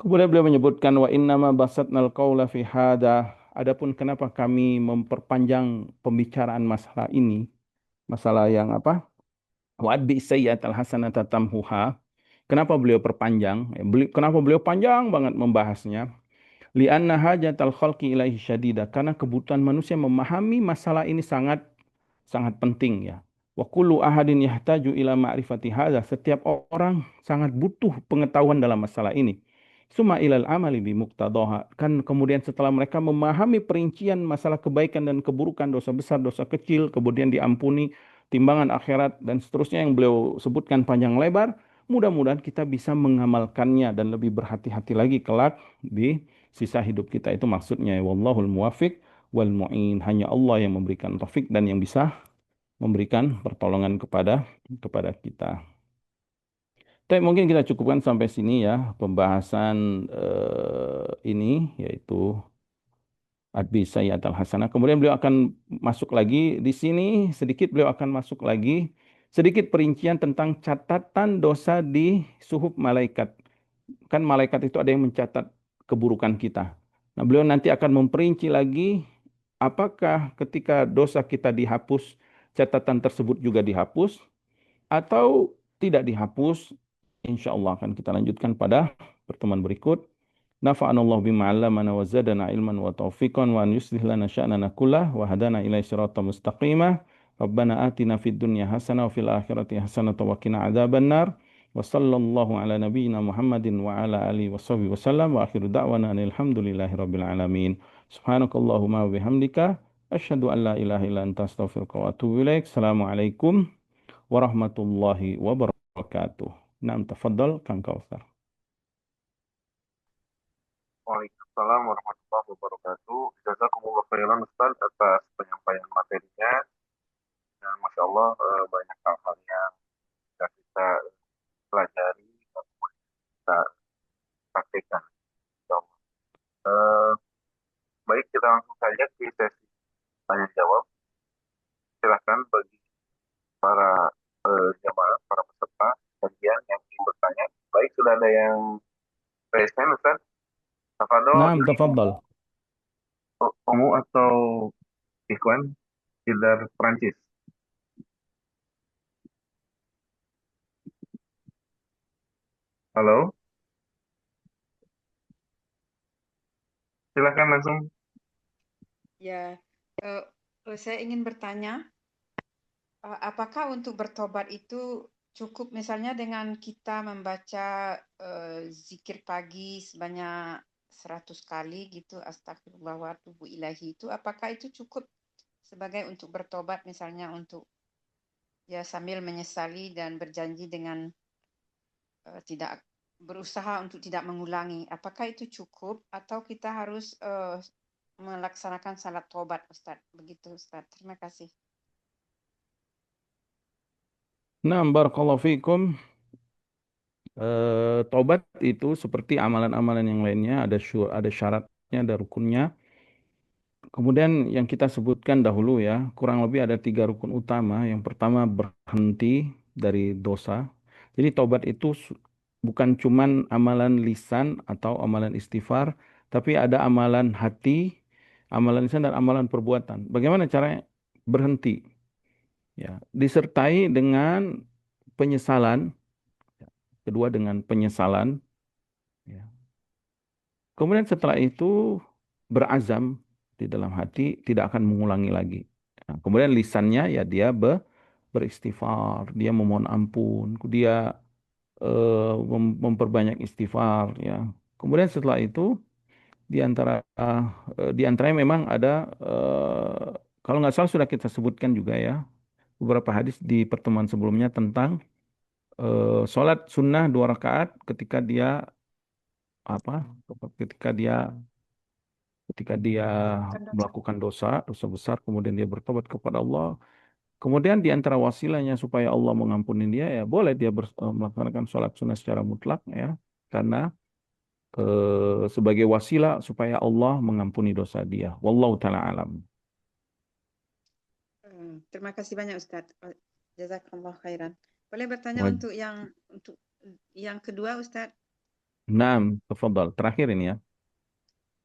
Kemudian beliau menyebutkan wa innama basatnal qaula fi hada. Adapun kenapa kami memperpanjang pembicaraan masalah ini, masalah yang apa? Wa'adbi sayyi'atal hasanata tamhuha. Kenapa beliau perpanjang? Kenapa beliau panjang banget membahasnya? Li'anna hajatal khalqi ilaihi syadida. Karena kebutuhan manusia memahami masalah ini sangat sangat penting ya. Wa kullu ahadin yahtaju ila ma'rifati hadza. Setiap orang sangat butuh pengetahuan dalam masalah ini. Suma ilal amali bi muqtadaha. Kan kemudian setelah mereka memahami perincian masalah kebaikan dan keburukan, dosa besar, dosa kecil, kemudian diampuni, timbangan akhirat dan seterusnya yang beliau sebutkan panjang lebar, mudah-mudahan kita bisa mengamalkannya dan lebih berhati-hati lagi kelak di sisa hidup kita. Itu maksudnya wallahul muwafiq wal mu'in. Hanya Allah yang memberikan taufik dan yang bisa memberikan pertolongan kepada kita. Tapi mungkin kita cukupkan sampai sini ya pembahasan ini, yaitu Adbi Sayyid Al-Hasanah. Kemudian beliau akan masuk lagi di sini sedikit, beliau akan masuk lagi sedikit perincian tentang catatan dosa di suhuf malaikat. Kan malaikat itu ada yang mencatat keburukan kita. Nah, beliau nanti akan memperinci lagi apakah ketika dosa kita dihapus, catatan tersebut juga dihapus atau tidak dihapus. Insya Allah akan kita lanjutkan pada pertemuan berikut. Nafa'anallahu bima 'allamana wa zadana ilman wa taufiqan wa an yuslih lana sya'nana kullah wa hadana ila siratal mustaqimah. Rabbana atina fid dunya hasanah wa fil akhirati hasanah wa qina adzabannar. Wa sallallahu ala nabiyyina Muhammadin wa ala alihi washabihi wasallam wa akhiru da'wana alhamdulillahi rabbil alamin. Subhanakallahumma wa bihamdika asyhadu an la ilaha illa anta astaghfiruka wa atubu ilaik. Assalamualaikum warahmatullahi wabarakatuh. Naam, tafadhal Kang Kautsar. Waalaikumsalam warahmatullahi wabarakatuh. Jazakumullah khairan Ustaz atas penyampaian materinya. Dan Masya Allah banyak hal-hal yang bisa kita pelajari dan kita praktekkan. Insya Allah. Eh, Baik, kita langsung saja ke sesi tanya jawab. Silahkan bagi para jamaah, para peserta kajian yang ingin bertanya. Baik, sudah ada yang raise hand, Ustaz. Tafadhol, Naam, ini tafadhal. Omu atau Ikhwan Tidar Prancis. Halo, silakan langsung. Ya, saya ingin bertanya, apakah untuk bertobat itu cukup misalnya dengan kita membaca zikir pagi sebanyak 100 kali gitu, astagfirullah wa atubu ilahi itu, apakah itu cukup sebagai untuk bertobat misalnya untuk ya sambil menyesali dan berjanji dengan tidak berusaha untuk tidak mengulangi. Apakah itu cukup atau kita harus melaksanakan salat tobat, Ustaz? Begitu, Ustaz. Terima kasih. Naam, barakallahu fikum. Taubat itu seperti amalan-amalan yang lainnya, ada syaratnya, ada rukunnya. Kemudian yang kita sebutkan dahulu ya, kurang lebih ada 3 rukun utama. Yang pertama berhenti dari dosa. Jadi taubat itu bukan cuman amalan lisan atau amalan istighfar, tapi ada amalan hati, amalan lisan dan amalan perbuatan. Bagaimana caranya berhenti? ya, disertai dengan penyesalan, kedua dengan penyesalan, ya. Kemudian setelah itu berazam di dalam hati tidak akan mengulangi lagi. Nah, kemudian lisannya ya dia beristighfar, dia memohon ampun, dia memperbanyak istighfar, ya. Kemudian setelah itu di antaranya memang ada kalau nggak salah sudah kita sebutkan juga ya beberapa hadis di pertemuan sebelumnya tentang sholat sunnah 2 rakaat ketika dia apa ketika dia ketika dia Melakukan dosa. melakukan dosa besar, kemudian dia bertobat kepada Allah. Kemudian di antara wasilahnya supaya Allah mengampuni dia, ya boleh dia melaksanakan sholat sunnah secara mutlak, ya, karena sebagai wasilah supaya Allah mengampuni dosa dia. Wallahu taala alam. Terima kasih banyak Ustadz. Jazakallah khairan. Boleh bertanya Waj- untuk yang kedua Ustadz, Naam, tafadhal. Terakhir ini ya.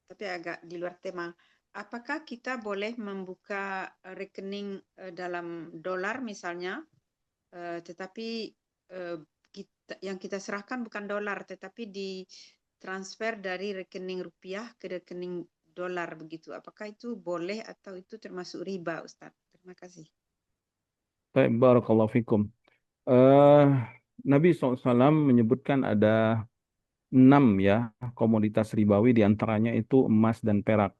tapi agak di luar tema. Apakah kita boleh membuka rekening dalam dolar misalnya, tetapi yang kita serahkan bukan dolar, tetapi ditransfer dari rekening rupiah ke rekening dolar begitu. Apakah itu boleh atau itu termasuk riba, Ustadz? Terima kasih. Baik, barakallahu fikum. Eh, Nabi SAW menyebutkan ada 6 ya komoditas ribawi, diantaranya itu emas dan perak.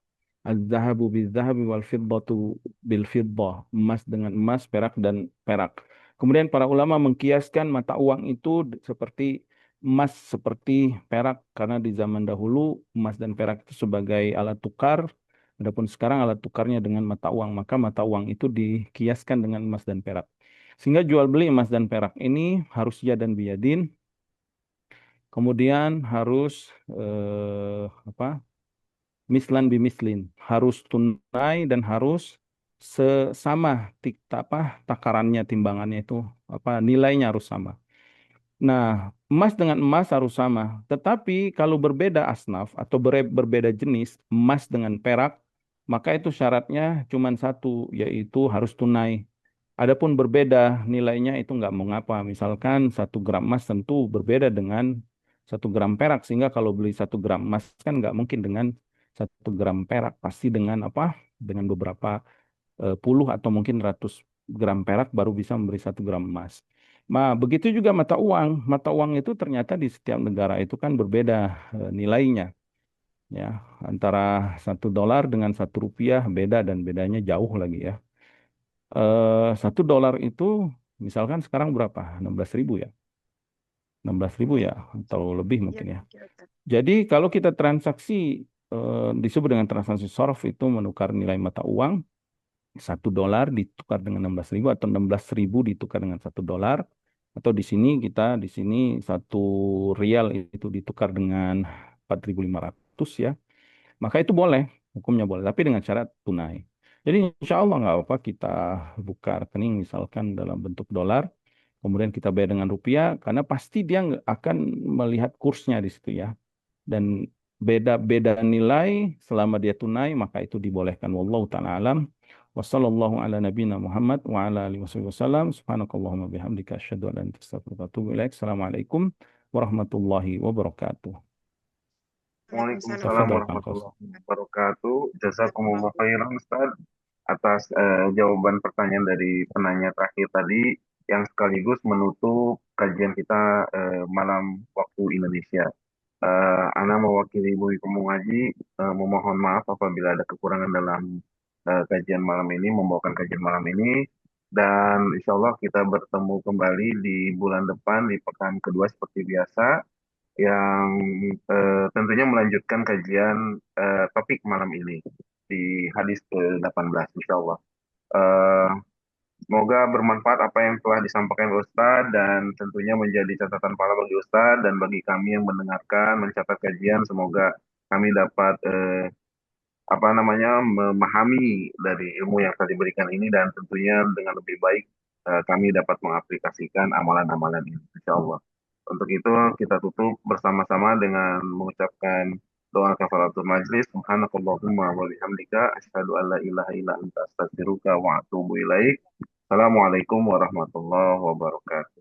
Az-zahabu bil-zahabi wal fiddatu bil fiddah. Emas dengan emas, perak dan perak. Kemudian para ulama mengkiaskan mata uang itu seperti emas, seperti perak, karena di zaman dahulu emas dan perak itu sebagai alat tukar. Adapun sekarang alat tukarnya dengan mata uang, maka mata uang itu dikiaskan dengan emas dan perak. Sehingga jual beli emas dan perak ini harus dan biyadin. Kemudian harus apa? Mislan bimislin, harus tunai dan harus sesama takarannya, timbangannya itu nilainya harus sama. Nah, emas dengan emas harus sama. Tetapi kalau berbeda asnaf atau berbeda jenis, emas dengan perak, maka itu syaratnya cuma satu, yaitu harus tunai. Adapun berbeda nilainya itu nggak mengapa. Misalkan 1 gram emas tentu berbeda dengan 1 gram perak, sehingga kalau beli 1 gram emas kan nggak mungkin dengan 1 gram perak, pasti dengan Dengan beberapa puluh atau mungkin ratus gram perak baru bisa memberi 1 gram emas. Nah, begitu juga mata uang. Mata uang itu ternyata di setiap negara itu kan berbeda nilainya. Ya, antara 1 dolar dengan 1 rupiah beda, dan bedanya jauh lagi ya. 1 dolar itu misalkan sekarang berapa? 16.000 ya. 16.000 ya, atau lebih Ya, mungkin ya. ya, Ustadz. Jadi kalau kita transaksi disebut dengan transaksi sorof, itu menukar nilai mata uang, 1 dolar ditukar dengan 16.000 atau 16.000 ditukar dengan 1 dolar, atau di sini 1 rial itu ditukar dengan 4.500 ya, maka itu boleh, hukumnya boleh, tapi dengan syarat tunai. Jadi insya Allah nggak apa-apa kita buka rekening misalkan dalam bentuk dolar, kemudian kita bayar dengan rupiah, karena pasti dia nggak akan melihat kursnya di situ ya, dan beda-beda nilai selama dia tunai, maka itu dibolehkan. Wallahu ta'ala alam. Wassallallahu ala nabiyina Muhammad wa ala alihi wasallam. Subhanakallahumma bihamdika asyhadu an la ilaha illa anta astaghfiruka wa atubu ilaik. Assalamualaikum warahmatullahi wabarakatuh. Waalaikumsalam Waalaikumsalam Tafadhal Kang Qaus. warahmatullahi wabarakatuh. Jazakumullah warahmatullahi khairan Ustaz atas jawaban pertanyaan dari penanya terakhir tadi, yang sekaligus menutup kajian kita malam waktu Indonesia. Ana mewakili Ibu Pengaji memohon maaf apabila ada kekurangan dalam kajian malam ini, membawakan kajian malam ini, dan insya Allah kita bertemu kembali di bulan depan di pekan kedua seperti biasa, yang tentunya melanjutkan kajian topik malam ini di hadis ke-18 insya Allah. Eh, Semoga bermanfaat apa yang telah disampaikan oleh Ustadz, dan tentunya menjadi catatan pahala bagi Ustadz dan bagi kami yang mendengarkan, mencatat kajian. Semoga kami dapat memahami dari ilmu yang telah diberikan ini, dan tentunya dengan lebih baik kami dapat mengaplikasikan amalan-amalan ini, insya Allah. Untuk itu kita tutup bersama-sama dengan mengucapkan doa kafaratul majlis. Subhanakallahumma wa bihamdika asyhadu an la ilaha illa anta astaghfiruka wa atubu ilaik. Assalamualaikum warahmatullahi wabarakatuh.